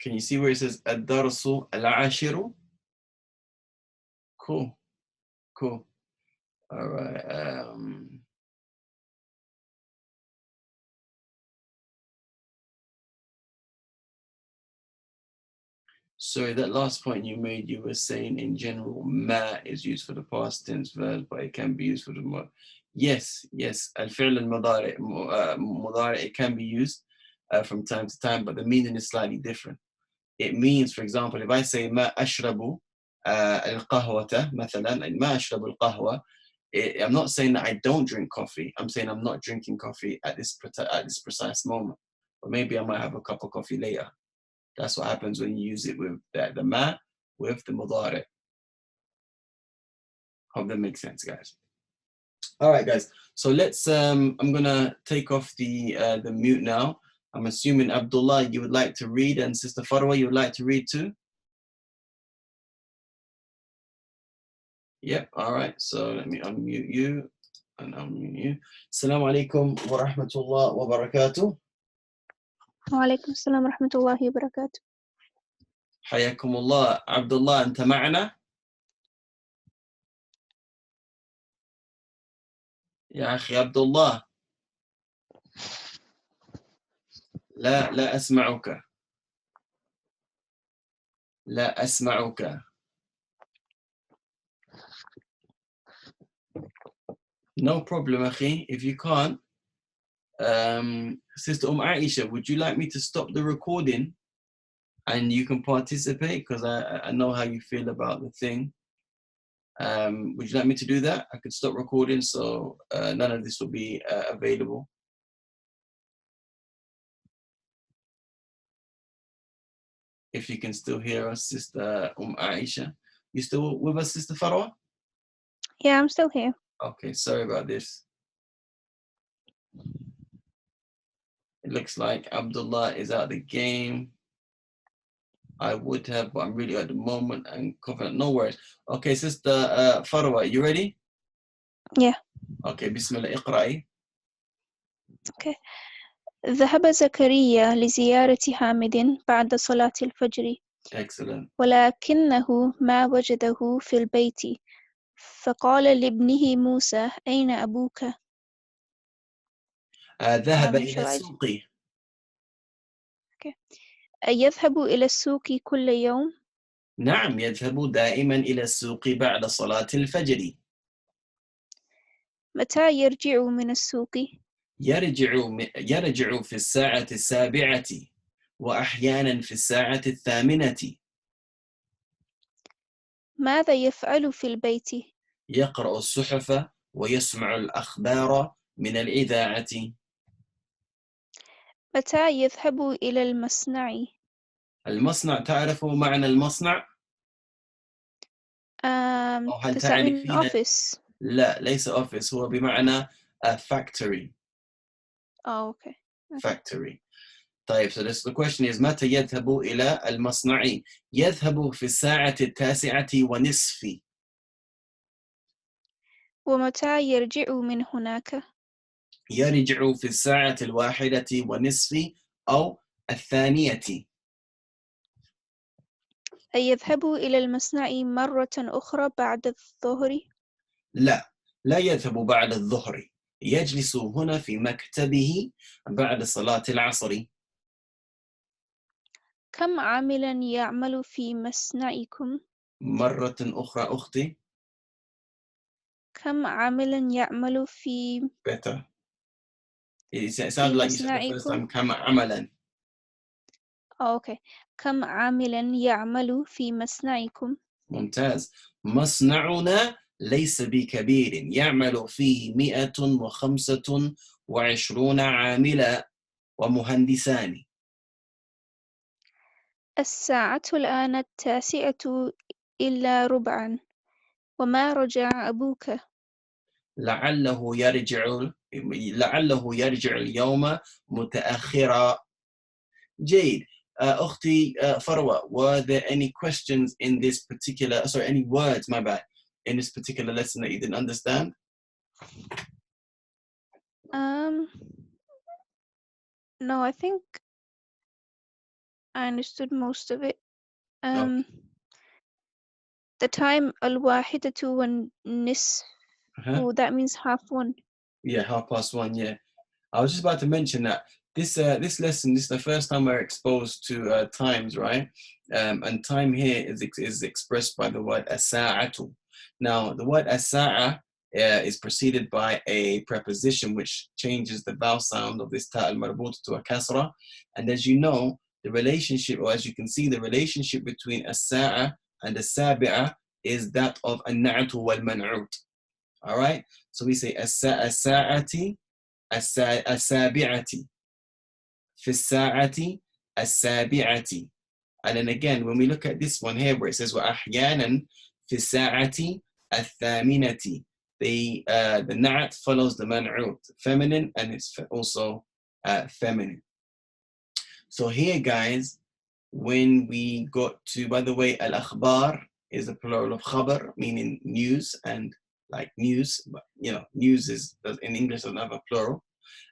Can you see where it says Ad-Darsu Al-Ashiru? Cool. Cool. All right. Sorry, that last point you made, you were saying in general, ma is used for the past tense verb, but it can be used for the yes, yes. Al-fi'l al-mudari', it can be used from time to time, but the meaning is slightly different. It means, for example, if I say ma ashrabu al-qahwata, مثلا, ma ashrabu al-qahwa, I'm not saying that I don't drink coffee. I'm saying I'm not drinking coffee at this precise moment, but maybe I might have a cup of coffee later. That's what happens when you use it with the ma with the mudari'. Hope that makes sense, guys. All right, guys. So let's. I'm gonna take off the mute now. I'm assuming Abdullah, you would like to read, and Sister Farwa, you would like to read too. Yep. All right. So let me unmute you and unmute you. Assalamu alaikum wa rahmatullah wa barakatuh. وعليكم السلام ورحمة الله وبركاته. حياكم الله. عبد الله أنت معنا؟ يا أخي عبد الله لا أسمعك. لا أسمعك. No problem, أخي. If you can't, Sister Aisha, would you like me to stop the recording and you can participate? Because I know how you feel about the thing. Would you like me to do that? I could stop recording so none of this will be available. If you can still hear us, Sister Aisha. You still with us, Sister Farwa? Yeah, I'm still here. Okay, sorry about this. It looks like Abdullah is out of the game. I would have, but I'm really at the moment and confident. No worries. Okay, Sister Farwa, you ready? Yeah. Okay, Bismillah, اقرأي. Okay. ذهب زكريا لزيارة حامد بعد صلاة الفجر. Excellent. ولكنه ما وجده في البيت فقال لابنه موسى أين أبوك؟ ذهب إلى السوق. Okay. يذهب إلى السوق كل يوم؟ نعم، يذهب دائما إلى السوق بعد صلاة الفجر. متى يرجع من السوق؟ يرجع في الساعة 7 وأحيانا في الساعة 8. ماذا يفعل في البيت؟ يقرأ الصحف ويسمع الأخبار من الإذاعة. متى يذهب إلى المصنع؟ المصنع، تعرف معنى المصنع؟ أو هل does that mean تعرفين؟ office? لا، ليس office، هو بمعنى factory. Oh, okay. Factory. طيب, so the question is متى يذهب إلى المصنع؟ يذهب في الساعة 9:30. ومتى يرجع من هناك؟ يرجع في الساعة 1:30 أو 2:00. أيذهب إلى المصنع مرة أخرى بعد الظهر؟ لا يذهب بعد الظهر، يجلس هنا في مكتبه بعد صلاة العصر. كم عاملا يعمل في مصنعكم؟ مرة أخرى أختي. كم عاملا يعمل في Better. It sounds في like you said the first مصنعكم؟ time كما عملا. أوكي. كم عاملا يعمل في مصنعكم؟ ممتاز. مصنعنا ليس بكبير، يعمل فيه 125 عاملا ومهندسان. الساعة الآن 9:15، وما رجع أبوك؟ لعله يرجع اليوم متأخرا. جيد. أختي فروة, were there any questions in this particular, sorry, any words, my bad, in this particular lesson that you didn't understand? No, I think I understood most of it. Okay. The time الواحدة والنصف, Uh-huh. that means 1:30. Yeah, 1:30, yeah. I was just about to mention that this lesson, this is the first time we're exposed to times, right? And time here is expressed by the word as-sa'atu. Now, the word as-sa'a is preceded by a preposition which changes the vowel sound of this ta al-marbut to a kasra. And as you know, the relationship, or as you can see, the relationship between as-sa'a and as-sabi'a is that of an-na'tu wal-man'ut. All right? So we say as-sa'ati السابعة في الساعة السابعة. And then again, when we look at this one here where it says وأحيانا في الساعة الثامنة, the na'at follows the man'ut, feminine, and it's also feminine. So here, guys, when we got to, by the way, al-akhbar is a plural of khabar, meaning news, and like news, but you know, news is in English doesn't have a plural.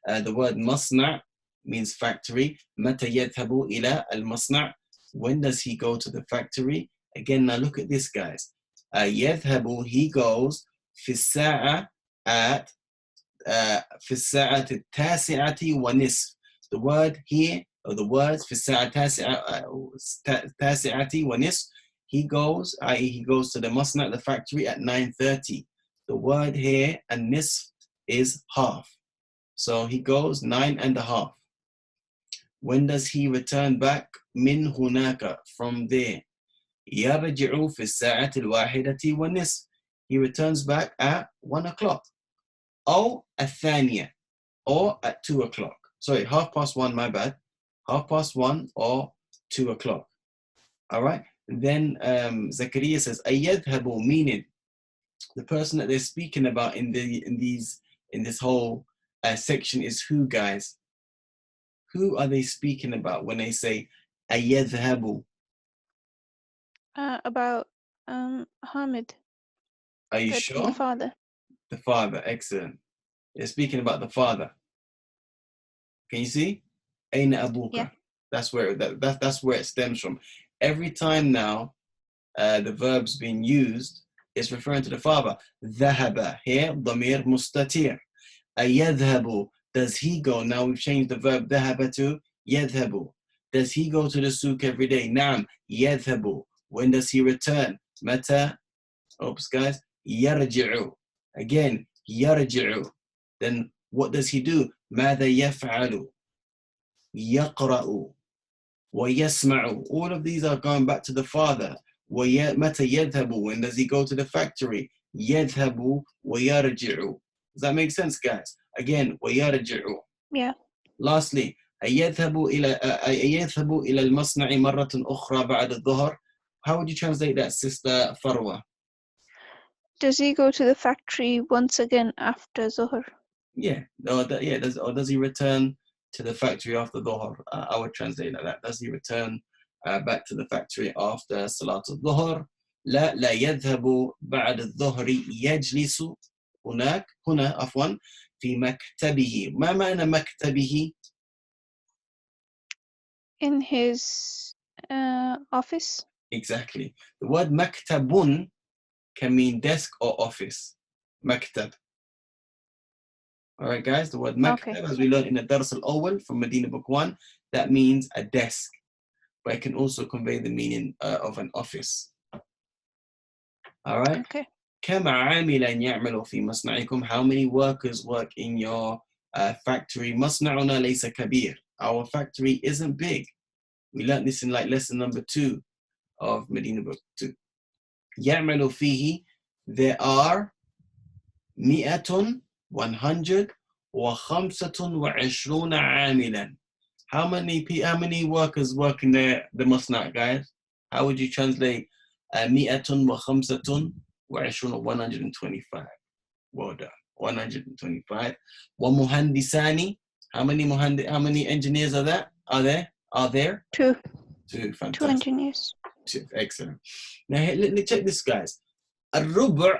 The word masna' means factory. متى يذهب إلى المصنع? When does he go to the factory? Again, now look at this, guys. يذهب, he goes في الساعة at في الساعة التاسعة ونصف. The word here, or the words في الساعة التاسعة ونصف, he goes, i.e. he goes to the masna', the factory, at 9:30. The word here, and nisf, is half. So he goes 9.5. When does he return back? من هناك, from there. يرجع في الساعة الواحدة والنصف. He returns back at 1 o'clock. أو الثانية, or at 2 o'clock. Sorry, 1:30, my bad. 1:30 or 2 o'clock. All right. And then Zakaria says, أيذهب, meaning the person that they're speaking about in this whole section is who, guys? Who are they speaking about when they say أيذهب? About Hamid, Are you the sure? father. The father, excellent. They're speaking about the father. Can you see? أين أبوك? Yeah. That's where that's where it stems from. Every time now the verb's being used, it's referring to the father. ذهب, here ضمير مستتر. أيذهب, does he go? Now we've changed the verb ذهب to يذهب. Does he go to the souk every day? نعم يذهب. When does he return? متى? Oops, guys. يرجع. Again, يرجع. Then what does he do? ماذا يفعل? يقرأ ويسمع. All of these are going back to the father. متى يذهب? When does he go to the factory? يذهب ويرجع. Does that make sense, guys? Again, ويرجع. Yeah. Lastly, أيذهب إلى المصنع مرة أخرى بعد الظهر. How would you translate that, Sister Farwa? Does he go to the factory once again after Zuhr? Yeah, does he return to the factory after Dhuhr? I would translate like that. Does he return back to the factory after Salat al-Dhuhr? لا يذهب بعد الظهر يجلس هنا عفوا في مكتبه. ما معنى مكتبه؟ In his office? Exactly. The word maktabun can mean desk or office. Maktab. All right, guys, the word maktab, as we learned in the Dars al-Awwal from Madinah Book 1, that means a desk, but it can also convey the meaning of an office. All right? Okay. كم عاملا يعمل في مصنعكم? How many workers work in your factory? مصنعنا ليس كبير. Our factory isn't big. We learned this in like lesson number 2 of Madinah Book 2. يعمل فيه, there are 125 عاملا. How many workers work in the Musnad, guys? How would you translate 125 125? Well done. 125. ومهندسان. How many engineers are there? Are there? Two. Two. Fantastic. 2 engineers. Two. Excellent. Now let me check this, guys. الربع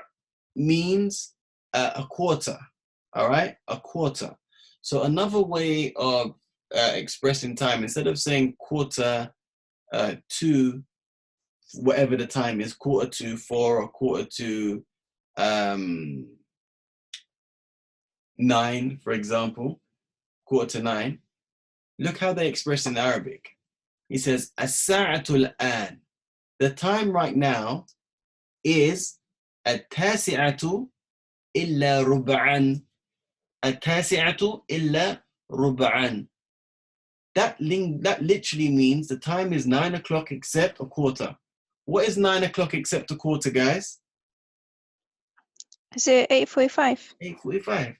means a quarter. All right, a quarter. So another way of expressing time, instead of saying quarter to whatever the time is, quarter to 4 or quarter to 9, for example, quarter to 9. Look how they express in Arabic. He says, as-sa'atul an. The time right now is at-tasi'atu illa rub'an. At-tasi'atu illa rub'an. That literally means the time is 9 o'clock except a quarter. What is 9 o'clock except a quarter, guys? Is it 8:45? 8:45.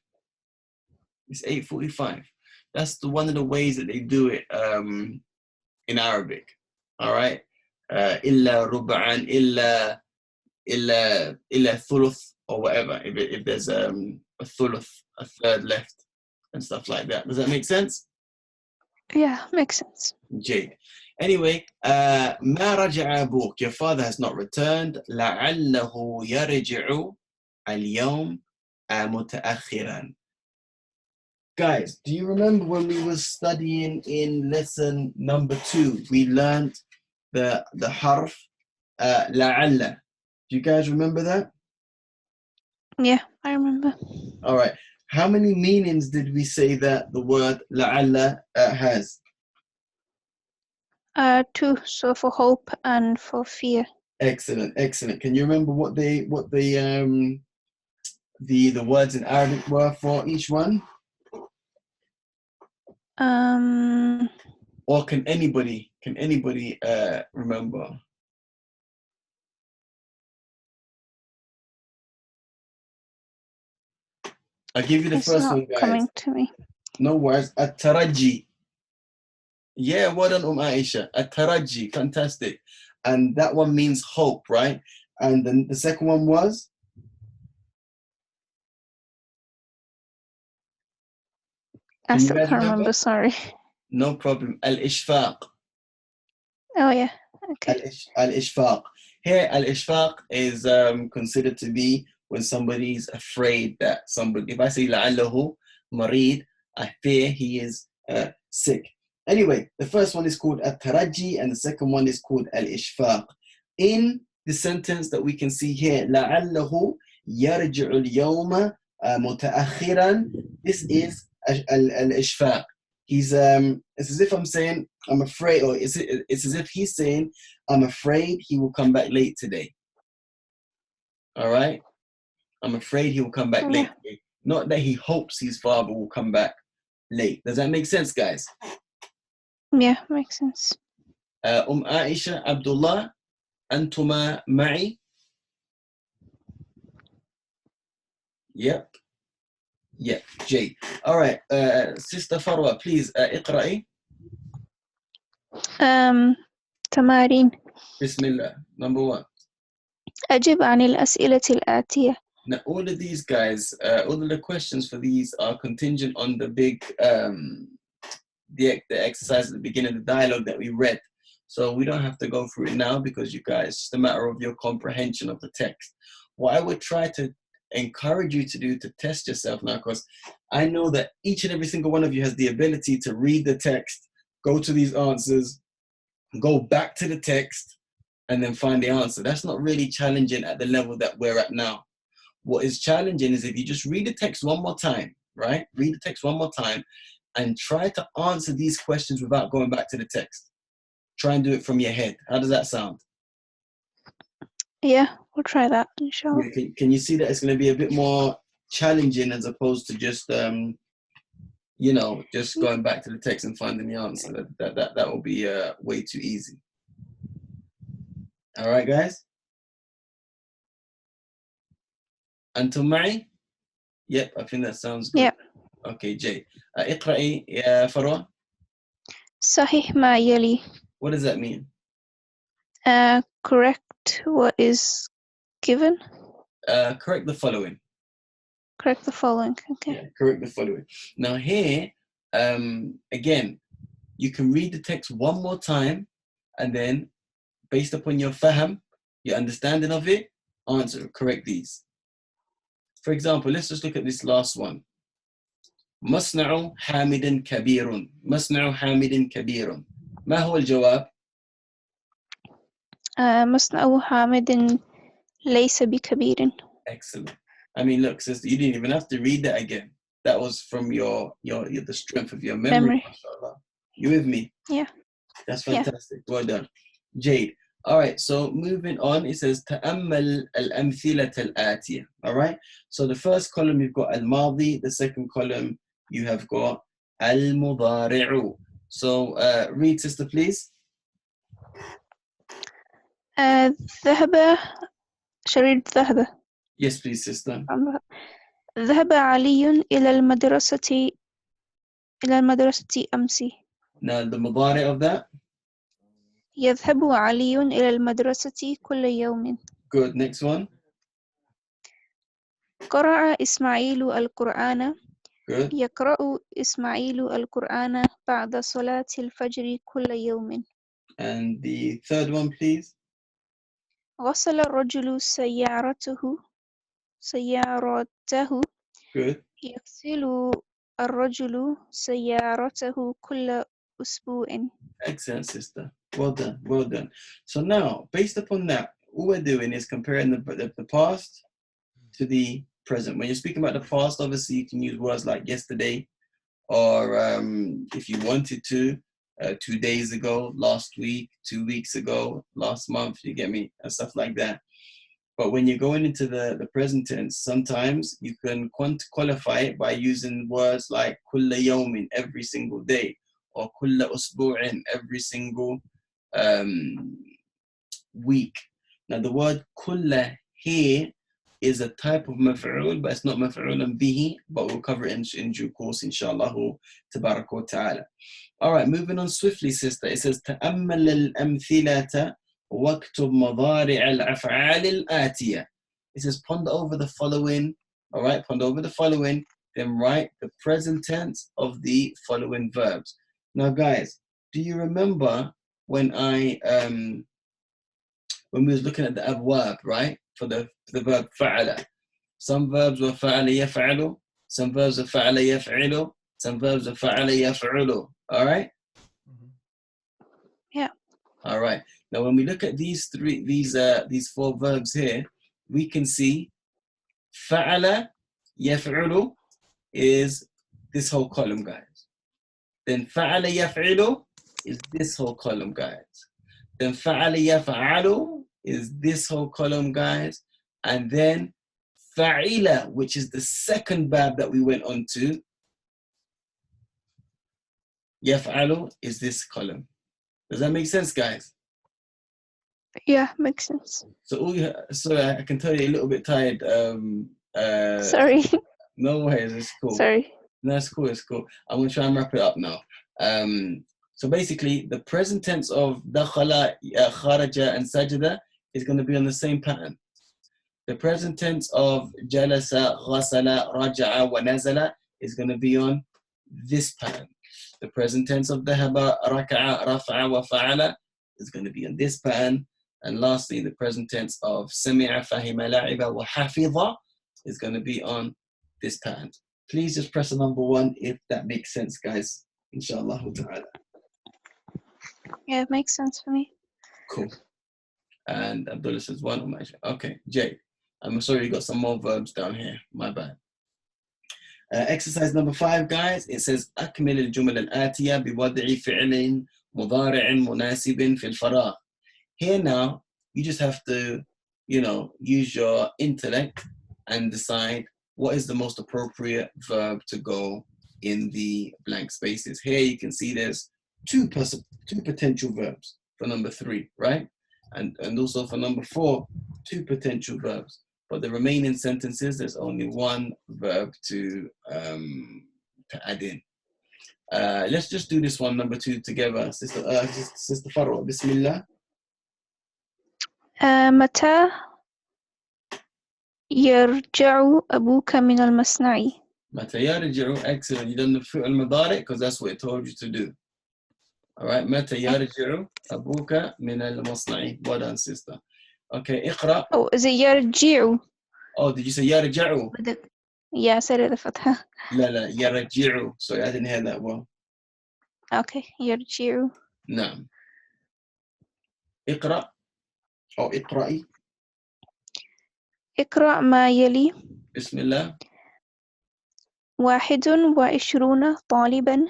It's 8:45. That's one of the ways that they do it in Arabic. All right. Illa rub'an, illa thuluth, or whatever. If there's a thuluth, a third left, and stuff like that. Does that make sense? Yeah, makes sense. Jade. Anyway, ما رجع أبوك. Your father has not returned. لعله يرجع اليوم متأخرا. Guys, do you remember when we were studying in lesson number 2? We learned the harf لعل. Do you guys remember that? Yeah, I remember. All right. How many meanings did we say that the word لعل has? 2. So for hope and for fear. Excellent, excellent. Can you remember what the words in Arabic were for each one? Or can anybody remember? I'll give you the first one, guys. It's not coming to me. No worries. At-taraji. Yeah, well done, Aisha. At-taraji, fantastic. And that one means hope, right? And then the second one was? I still can't remember, sorry. No problem. Al-ishfaq. Oh, yeah. Okay. Al-ishfaq. Here, al-ishfaq is considered to be when somebody's afraid that somebody, if I say la'allahu marid, I fear he is sick. Anyway, the first one is called at-taraji and the second one is called al-ishfaq. In the sentence that we can see here, la'allahu yarji'u al-yawma muta'akhiran, this is al-ishfaq. He's it's as if I'm saying I'm afraid, or it's as if he's saying I'm afraid he will come back late today. All right, I'm afraid he will come back late today. Not that he hopes his father will come back late. Does that make sense, guys? Yeah, makes sense. Aisha, Abdullah, Antuma Ma'i. Yep. Yeah, Jay. All right, Sister Farwa, please اقرأي. تمارين. Bismillah. Number 1. أجب عن الأسئلة الآتية. Now, all of these guys, all of the questions for these are contingent on the big, the exercise at the beginning of the dialogue that we read. So we don't have to go through it now because you guys, it's just a matter of your comprehension of the text. What I would try to encourage you to do to test yourself now, because I know that each and every single one of you has the ability to read the text, go to these answers, go back to the text, and then find the answer. That's not really challenging at the level that we're at now. What is challenging is if you just read the text one more time, right? Read the text one more time and try to answer these questions without going back to the text. Try and do it from your head. How does that sound? Yeah, we'll try that, inshallah. Yeah, can you see that it's going to be a bit more challenging as opposed to just, you know, just going back to the text and finding the answer? That will be way too easy. All right, guys? أنتم معي? Yep, I think that sounds good. Yeah. Okay, Jay. اقرأي يا فروة. صحيح ما يلي. What does that mean? Correct what is given. Correct the following. Correct the following. Okay. Yeah, correct the following. Now here, again, you can read the text one more time and then based upon your faham, your understanding of it, correct these. For example, let's just look at this last one. مصنع حامد كبير. مصنع حامد كبير. ما هو الجواب؟ مصنع حامد ليس بكبير. Excellent. I mean, look, sister, you didn't even have to read that again. That was from your the strength of your memory. Mashallah. You with me? Yeah. That's fantastic. Yeah. Well done. Jade. All right, so moving on, it says تأمل الأمثلة الآتية. All right, so the first column you've got al-madi, the second column you have got al-mudari'u. So read, sister, please. ذهب شريط ذهب. Yes, please, sister. ذهب علي إلى المدرسة أمس. Now the mudari' of that. يذهب علي إلى المدرسة كل يوم. Good. Next one. قرأ إسماعيل القرآن. Good. يقرأ إسماعيل القرآن بعد صلاة الفجر كل يوم. And the third one, please. غسل الرجل سيارته. Good. يغسل الرجل سيارته كل أسبوع. Excellent, sister. Well done. Well done. So now, based upon that, all we're doing is comparing the past to the present. When you're speaking about the past, obviously you can use words like yesterday, or if you wanted to, 2 days ago, last week, 2 weeks ago, last month, you get me, and stuff like that. But when you're going into the present tense, sometimes you can qualify it by using words like kulla yawmin, every single day, or kulla usbu'in, every single week. Now the word kulla here is a type of maf'ul, but it's not maf'ulan bihi, but we'll cover it in due course, inshallah, tabarak wa ta'ala. All right, moving on swiftly, sister. It says, تأمل الأمثلة واكتب مضارع الأفعال الآتية. It says, ponder over the following, all right, ponder over the following, then write the present tense of the following verbs. Now, guys, do you remember when when we was looking at the abwab, right, for the verb فعل? Some verbs were فعل يفعل, some verbs were فعل يفعل, some verbs were فعل يفعل. All right? Yeah. All right. Now, when we look at these four verbs here, we can see فعل يفعل is this whole column, guys. Then فعل يفعل is this whole column, guys. Then فعل يفعل is this whole column, guys. And then فعل, which is the second verb that we went on to, يفعل is this column. Does that make sense, guys? Yeah, makes sense. So sorry, I can tell you're a little bit tired. Sorry. No worries, it's cool. Sorry. No, it's cool, it's cool. I'm going to try and wrap it up now. So basically, the present tense of dakhala, kharaja, and sajada is going to be on the same pattern. The present tense of jalasa, ghasala, raja'a, wa nazala is going to be on this pattern. The present tense of dhahaba, raka'a, rafa'a, wa fa'ala is going to be on this pattern. And lastly, the present tense of sami'a, fahima, la'iba, wa hafidha is going to be on this pattern. Please just press a number 1 if that makes sense, guys. Inshallah ta'ala. Yeah, it makes sense for me. Cool. And Abdullah says 1. Okay, Jay. I'm sorry, you got some more verbs down here. My bad. Exercise number 5, guys. It says أكمل الجمل الآتية بوضع فعل مضارع مناسب في الفراغ. Here now, you just have to, use your intellect and decide what is the most appropriate verb to go in the blank spaces. Here you can see there's two potential verbs for number 3, right? And also for number 4, 2 potential verbs. But the remaining sentences, there's only 1 verb to add in. Let's just do this one, number 2, together. Sister Farwa, Bismillah. متى يرجع أبوك من المصنع؟ متى يرجع. Excellent. You done the fi'l al-mudari because that's what it told you to do. All right. متى يرجع أبوك من المصنع. Well done, sister. Okay. اقرأ. Oh, is it يرجع? Oh, did you say يرجع? Yeah, I said it الفتحة. لا يرجع. Sorry, I didn't hear that well. Okay. يرجع. نعم. اقرأ أو اقرأي. اقرأ ما يلي. بسم الله. 21 طالبا.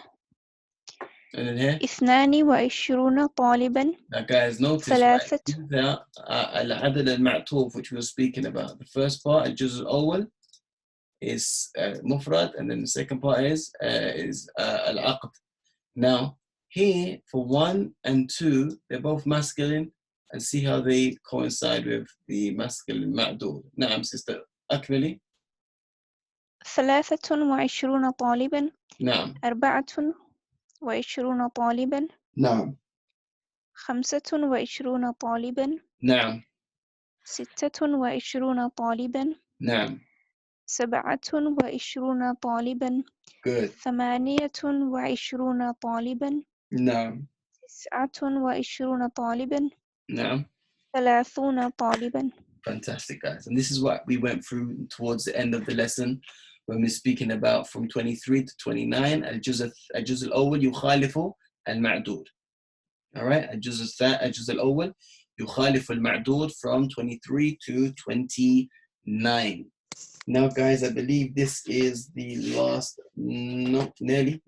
And then here. 22 طالبا. Now guys, notice right, العدد المعطوف which we were speaking about. The first part, الجزء الأول, is mufrad, and then the second part is al-aqd. Now, here for 1 and 2, they're both masculine, and see how they coincide with the masculine ma'dud. Naam, sister, akmili. 23 طالبا. Naam. 24 طالبا. Naam. 25 طالبا. Naam. 26 طالبا. Naam. 27 طالبا. Good. 28 طالبا. Naam. 29 طالبا. Naam. 30 طالبا. Fantastic, guys. And this is what we went through towards the end of the lesson when we're speaking about from 23 to 29. الجزء الأول يخالف المعدود. All right. الجزء الأول يخالف المعدود from 23 to 29. Now, guys, I believe this is the last. No, nearly.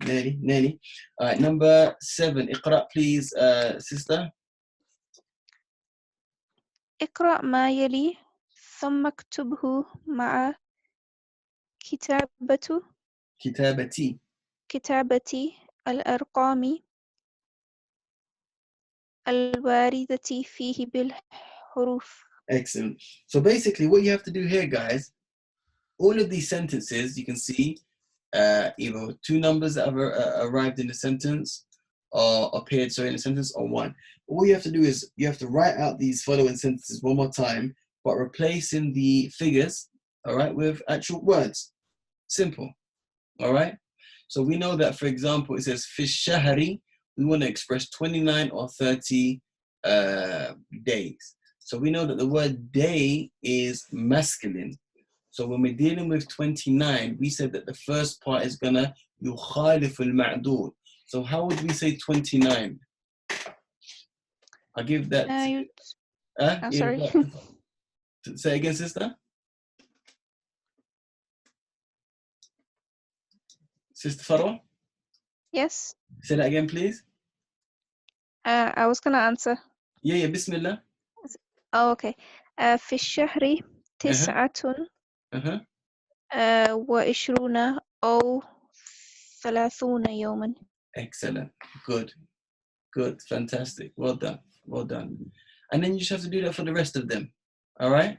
All right, number 7. اقرأ, please, sister. اقرأ ما يلي ثم اكتبه مع كتابة الأرقام الواردة فيه بالحروف. Excellent. So basically what you have to do here, guys, all of these sentences, you can see either 2 numbers that have arrived in the sentence or appeared in the sentence, or 1. All you have to do is you have to write out these following sentences one more time, but replacing the figures, all right, with actual words. Simple. All right. So we know that, for example, it says fi shahri, we want to express 29 or 30 days. So we know that the word day is masculine. So when we're dealing with 29, we said that the first part is gonna يخالف المعدود. So how would we say 29? I'll give that. I'm sorry. Say again, sister. Sister Farwa? Yes. Say that again, please. I was gonna answer. Yeah, Bismillah. Oh, okay. في الشهر 29 أو 30 يوما. Excellent. Good. Fantastic. Well done. And then you just have to do that for the rest of them. All right?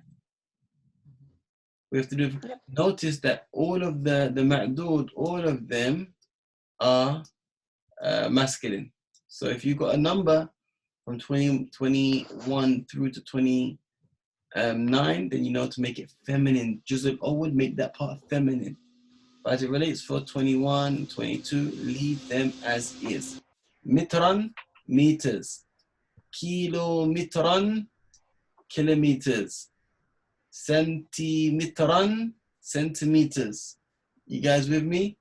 We have to do. Yep. Notice that all of the ma'dud, all of them are masculine. So if you've got a number from 21 through to 29, then you know to make it feminine. Juzul would make that part feminine. But as it relates for 21, 22, leave them as is. Mitran, meters. Kilometran, kilometers. Centimetran, centimeters. You guys with me?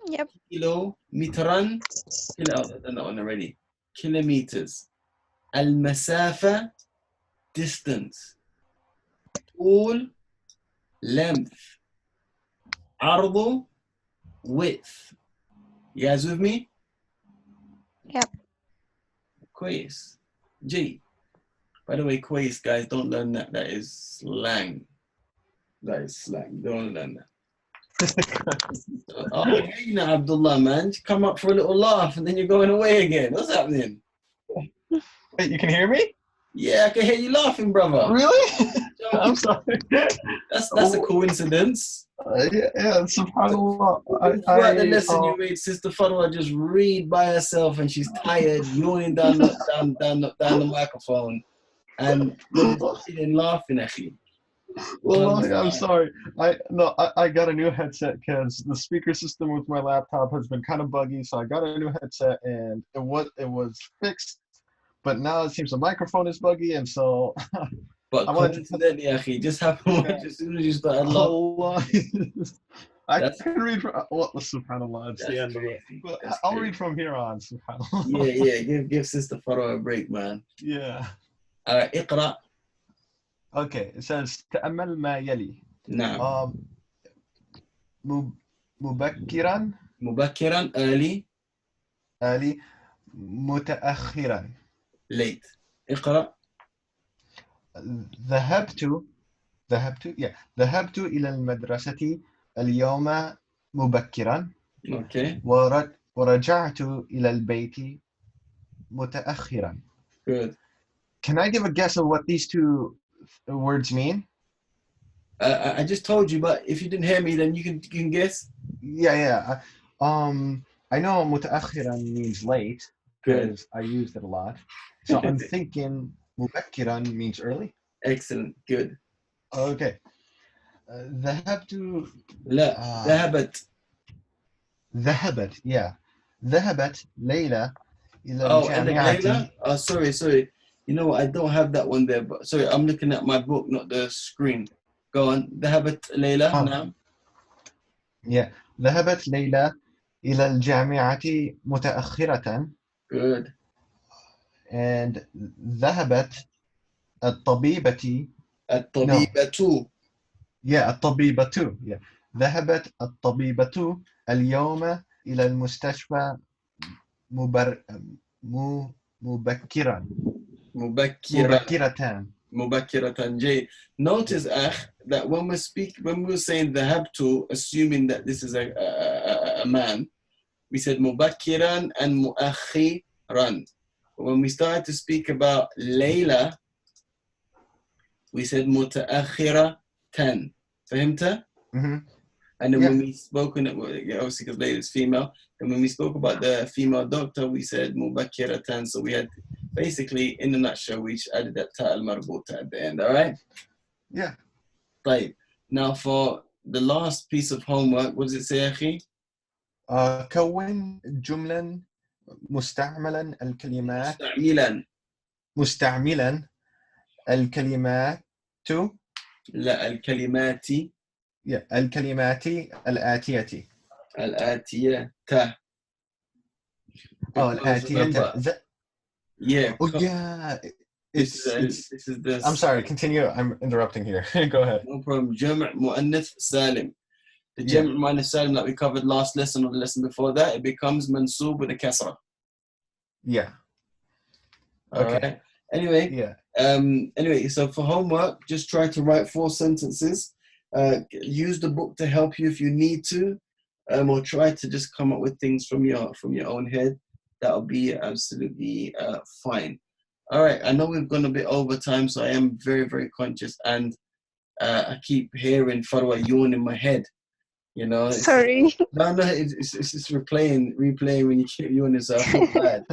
Yep. Kilometran, I've done that one already. Kilometers. Al-masafa, distance. طول, length. عرض, width. You guys with me? Yep. كويس. G. By the way, كويس, guys, don't learn that. That is slang. That is slang. Don't learn that. Oh, hey, you know, Abdullah, man. Come up for a little laugh and then you're going away again. What's happening? Wait, you can hear me? Yeah, I can hear you laughing, brother. Really? I'm sorry. That's a coincidence. Yeah, subhanAllah. Throughout the lesson, you made Sister Fatwa just read by herself, and she's tired, yawning down the microphone, and you're just sitting laughing, akhi. Wallahi, I'm sorry. I got a new headset because the speaker system with my laptop has been kind of buggy, so I got a new headset and it was fixed. But now it seems the microphone is buggy, and so But coincidentally, akhi, just happened as soon as you started laughing. I can read from subhanAllah, it's the end of it. But I'll read from here on, subhanAllah. Yeah, give Sister Farah a break, man. Yeah. اقرأ. Okay, it says تأمل ما يلي. نعم. مبكرا. مبكرا, early. early. متأخرا. late. اقرأ. ذهبت إلى المدرسة اليوم مبكرا. Okay. ورجعت إلى البيت متأخرا. Good. Can I give a guess of what these two words mean? I just told you, but if you didn't hear me, then you can guess. Yeah. I know متأخرا means late because I used it a lot. So I'm thinking مبكرا means early. Excellent. Good. Okay. ذهبت. لا. ذهبت. Yeah. ذهبت ليلى إلى الجامعة. Layla? Oh, sorry. You know what? I don't have that one there. But sorry, I'm looking at my book, not the screen. Go on. ذهبت ليلى. نعم. Yeah. ذهبت ليلى إلى الجامعة متأخرة. Good. And ذهبت الطبيبة. الطبيبة. Yeah, الطبيبة. Yeah. ذهبت الطبيبة اليوم إلى المستشفى مبكرا. مبكرة. Jay. Notice, that when we were saying ذهبت, assuming that this is a man, we said مبكرا and مؤخرا. When we started to speak about Layla, we said متأخرة. فهمت? Mm-hmm. And then when we spoke, obviously because Layla is female, and when we spoke about the female doctor, we said مبكرة. So we had, basically, in a nutshell, we added that ta al-marbuta at the end, all right? Yeah. Right. Now for the last piece of homework, what does it say, أخي? كون جملا مستعملا الكلمات. مستعملا الكلمات. لا, الكلمات. Yeah, الكلمات الآتية. الآتية. الآتية. Yeah. Oh, yeah. This is the. I'm sorry. Continue. I'm interrupting here. Go ahead. No problem. جمع مؤنث سالم. The جمع مؤنث سالم that we covered last lesson or the lesson before that, it becomes mansoob with a kasra. Yeah. Okay. All right. Anyway. Yeah. Anyway, so for homework, just try to write 4 sentences. Use the book to help you if you need to, or try to just come up with things from your own head. That'll be absolutely fine. All right, I know we've gone a bit over time, so I am very, very conscious, and I keep hearing Farwa yawn in my head. You know. Sorry. No, it's just replaying when you keep yawning, so I feel bad.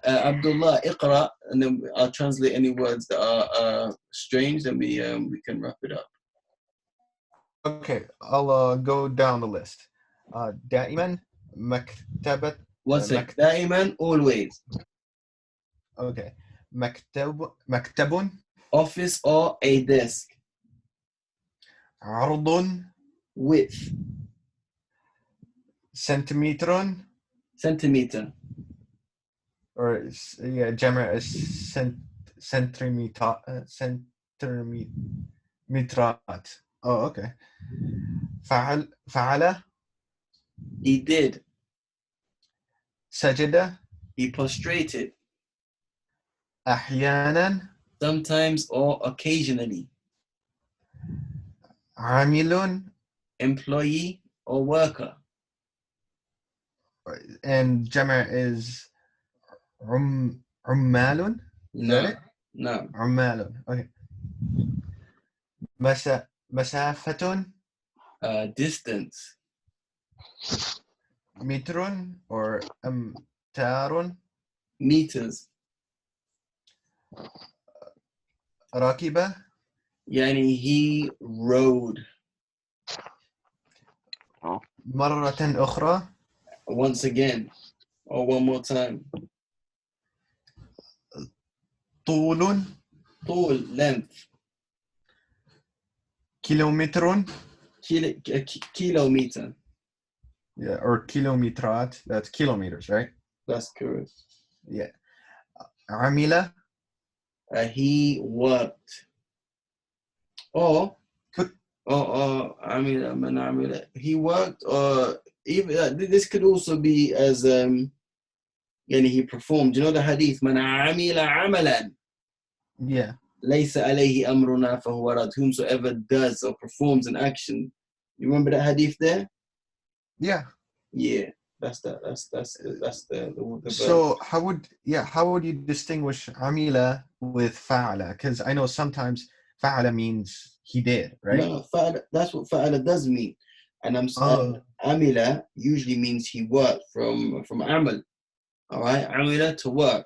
Abdullah, iqra, and then I'll translate any words that are strange, and we can wrap it up. Okay, I'll go down the list. دائما مكتبة. One sec. دائما, always. Okay. مكتب. Office or a desk. عرض. Width. Centimeter. Or جمع centimetrat. Oh, okay. فعل He did. سجد He prostrated. أحيانا Sometimes or occasionally. عامل, Employee or worker. and جمع is عمال. Is that it? No. عمال. Okay. مسافة Distance. متر or أمتار. Meters. راكبة Yani he rode. مرة أخرى Once again. Or one more time. طول Tall, length. كيلومتر. Kilometer. Yeah, or kilometrat. That's kilometers, right? That's correct. Yeah. عمل He worked. Or could he worked, or even this could also be as he performed. You know the hadith, man amila amalan yeah. laysa alayhi amruna fahuwa rad. Whomsoever does or performs an action. You remember that hadith there? Yeah. Yeah, that's the verse. So how would you distinguish amila with fa'ala? Because I know sometimes fa'ala means he did, right? No, fa'ala, that's what fa'ala does mean. And amila usually means he worked from amal. All right, amila, to work.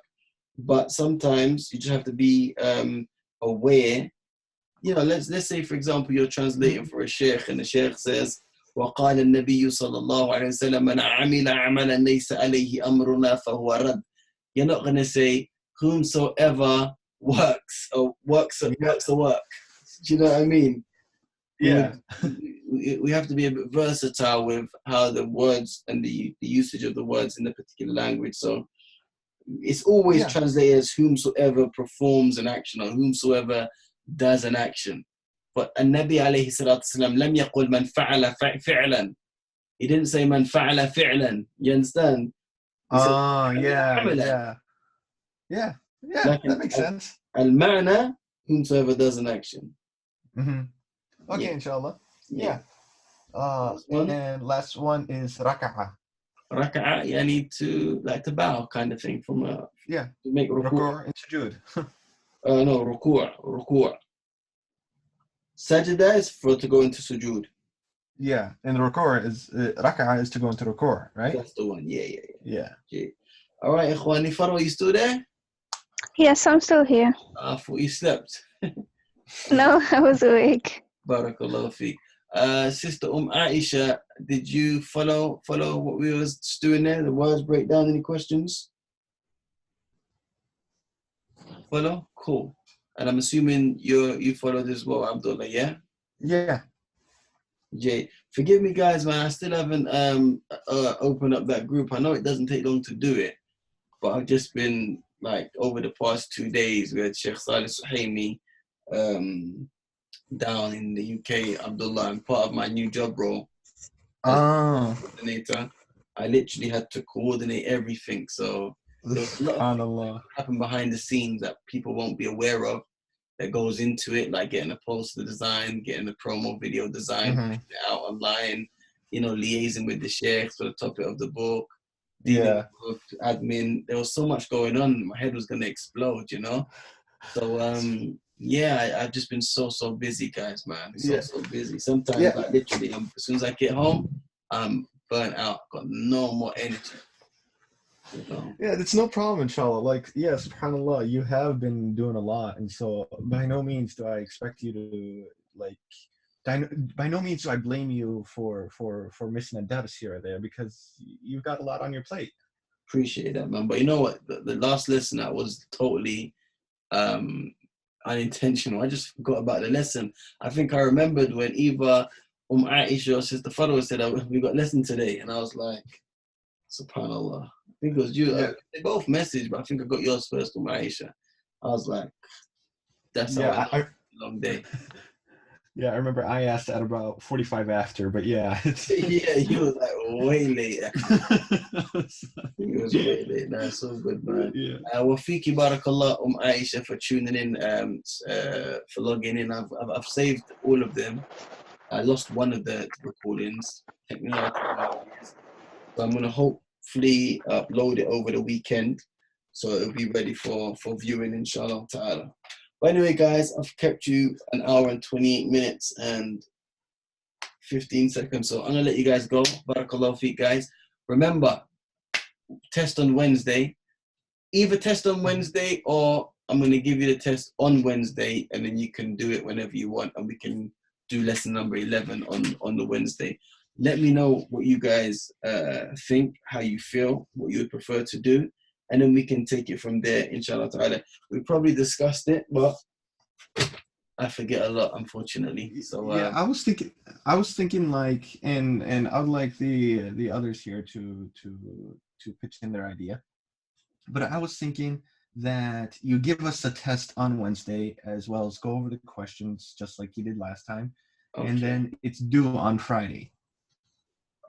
But sometimes you just have to be aware. You know, let's say for example you're translating for a sheikh and the sheikh says وقال النبي صلى الله عليه وسلم من عمل عملا ليس عليه أمرنا فهو رد. You're not going to say whomsoever works a work. Do you know what I mean? Yeah. We have to be a bit versatile with how the words and the usage of the words in the particular language. So it's always translated as whomsoever performs an action or whomsoever does an action. But النبي عليه الصلاة والسلام لم يقل من فعل فعلا. He didn't say من فعل فعلا. You understand? Yeah. Like that makes sense. المعنى whomsoever does an action. Mm-hmm. Okay, inshallah. Yeah. And last one is raka'a. Raka'a, yani to bow kind of thing from to make ruku'. And sujood. No, ruku'. Sajda is to go into sujood. Yeah, and ruku' is raka'a is to go into ruku', right? That's the one. Yeah. All right, Ikhwani Farwa, you still there? Yes, I'm still here. I thought you slept. No, I was awake. Barakallahu feek. Sister Aisha, did you follow what we was doing there? The words breakdown. Any questions? Follow? Cool. And I'm assuming you followed as well, Abdullah, yeah? Yeah. Jay, forgive me guys, man. I still haven't opened up that group. I know it doesn't take long to do it, but I've just been over the past 2 days with Sheikh Salih Suhaimi down in the UK, Abdullah, and part of my new job role as coordinator. I literally had to coordinate everything. So there's a lot of happen behind the scenes that people won't be aware of that goes into it, like getting a poster design, getting a promo video design, putting it out online, liaising with the sheikhs for the topic of the book, dealing with admin. There was so much going on. My head was going to explode, So, I've just been so busy, guys, man. So busy. Sometimes, literally, as soon as I get home, I'm burnt out. Got no more energy. Yeah, it's no problem, inshallah. SubhanAllah, you have been doing a lot, and so by no means do I expect you to by no means do I blame you for missing a dars here or there, because you've got a lot on your plate. Appreciate that, man. But you know what? The last lesson that was totally unintentional. I just forgot about the lesson. I think I remembered when either Aisha or Sister Farwa said, we got lesson today, and I was like, SubhanAllah. I think it was you. They both messaged, but I think I got yours first, Aisha. I was like, that's Yeah, how a long day. Yeah, I remember I asked at about 45 after, but yeah. Yeah, you was like way late. You was way late. That's so good, man. Yeah. Wafiki barakallah Aisha for tuning in, for logging in. I've saved all of them. I lost one of the recordings. Technology. So I'm gonna hopefully upload it over the weekend, so it'll be ready for viewing, inshallah ta'ala. But anyway, guys, I've kept you an hour and 28 minutes and 15 seconds, so I'm gonna let you guys go. Barakallahu feek, guys. Remember, test on Wednesday. Either test on Wednesday, or I'm gonna give you the test on Wednesday, and then you can do it whenever you want, and we can do lesson number 11 on the Wednesday. Let me know what you guys think, how you feel, what you would prefer to do, and then we can take it from there, inshallah ta'ala. We probably discussed it, but I forget a lot, unfortunately. So yeah, I was thinking like, and I would like the others here to pitch in their idea. But I was thinking that you give us a test on Wednesday, as well as go over the questions just like you did last time, and then it's due on Friday.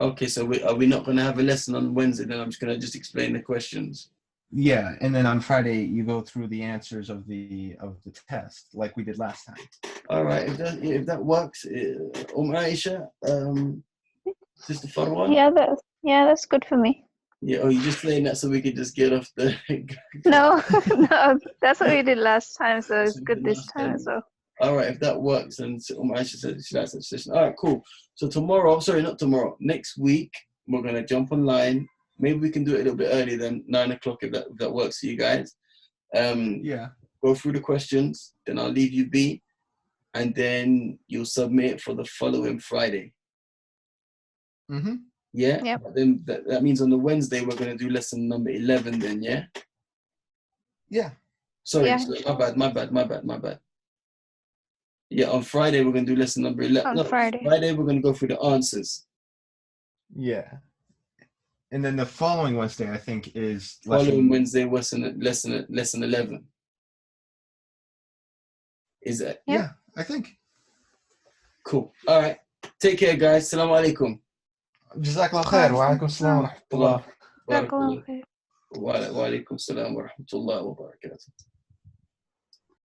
Okay, so are we not going to have a lesson on Wednesday? Then I'm just going to just explain the questions. Yeah, and then on Friday you go through the answers of the test like we did last time. All right, if that works, Aisha, Sister Farwan. Yeah, that's good for me. Yeah, oh, you just saying that so we could just get off the. No, no, that's what we did last time, so it's good this time as well. All right, if that works, then Aisha said she likes that session. All right, cool. So tomorrow, sorry, not tomorrow, next week, we're going to jump online. Maybe we can do it a little bit earlier than 9 o'clock if that works for you guys. Yeah. Go through the questions, then I'll leave you be, and then you'll submit it for the following Friday. Mm-hmm. Yeah? Yep. But then that means on the Wednesday, we're going to do lesson number 11 then, yeah? Yeah. Sorry, Yeah. my bad. Yeah, on Friday, we're going to do lesson number 11. Friday we're going to go through the answers. Yeah. And then the following Wednesday, I think, is Following Wednesday, lesson 11. Is that? Yeah, I think. Cool. All right. Take care, guys. Assalamu alaikum. جزاك الله خير وعليكم السلام ورحمة الله. جزاك الله خير. وعليكم السلام ورحمة الله وبركاته.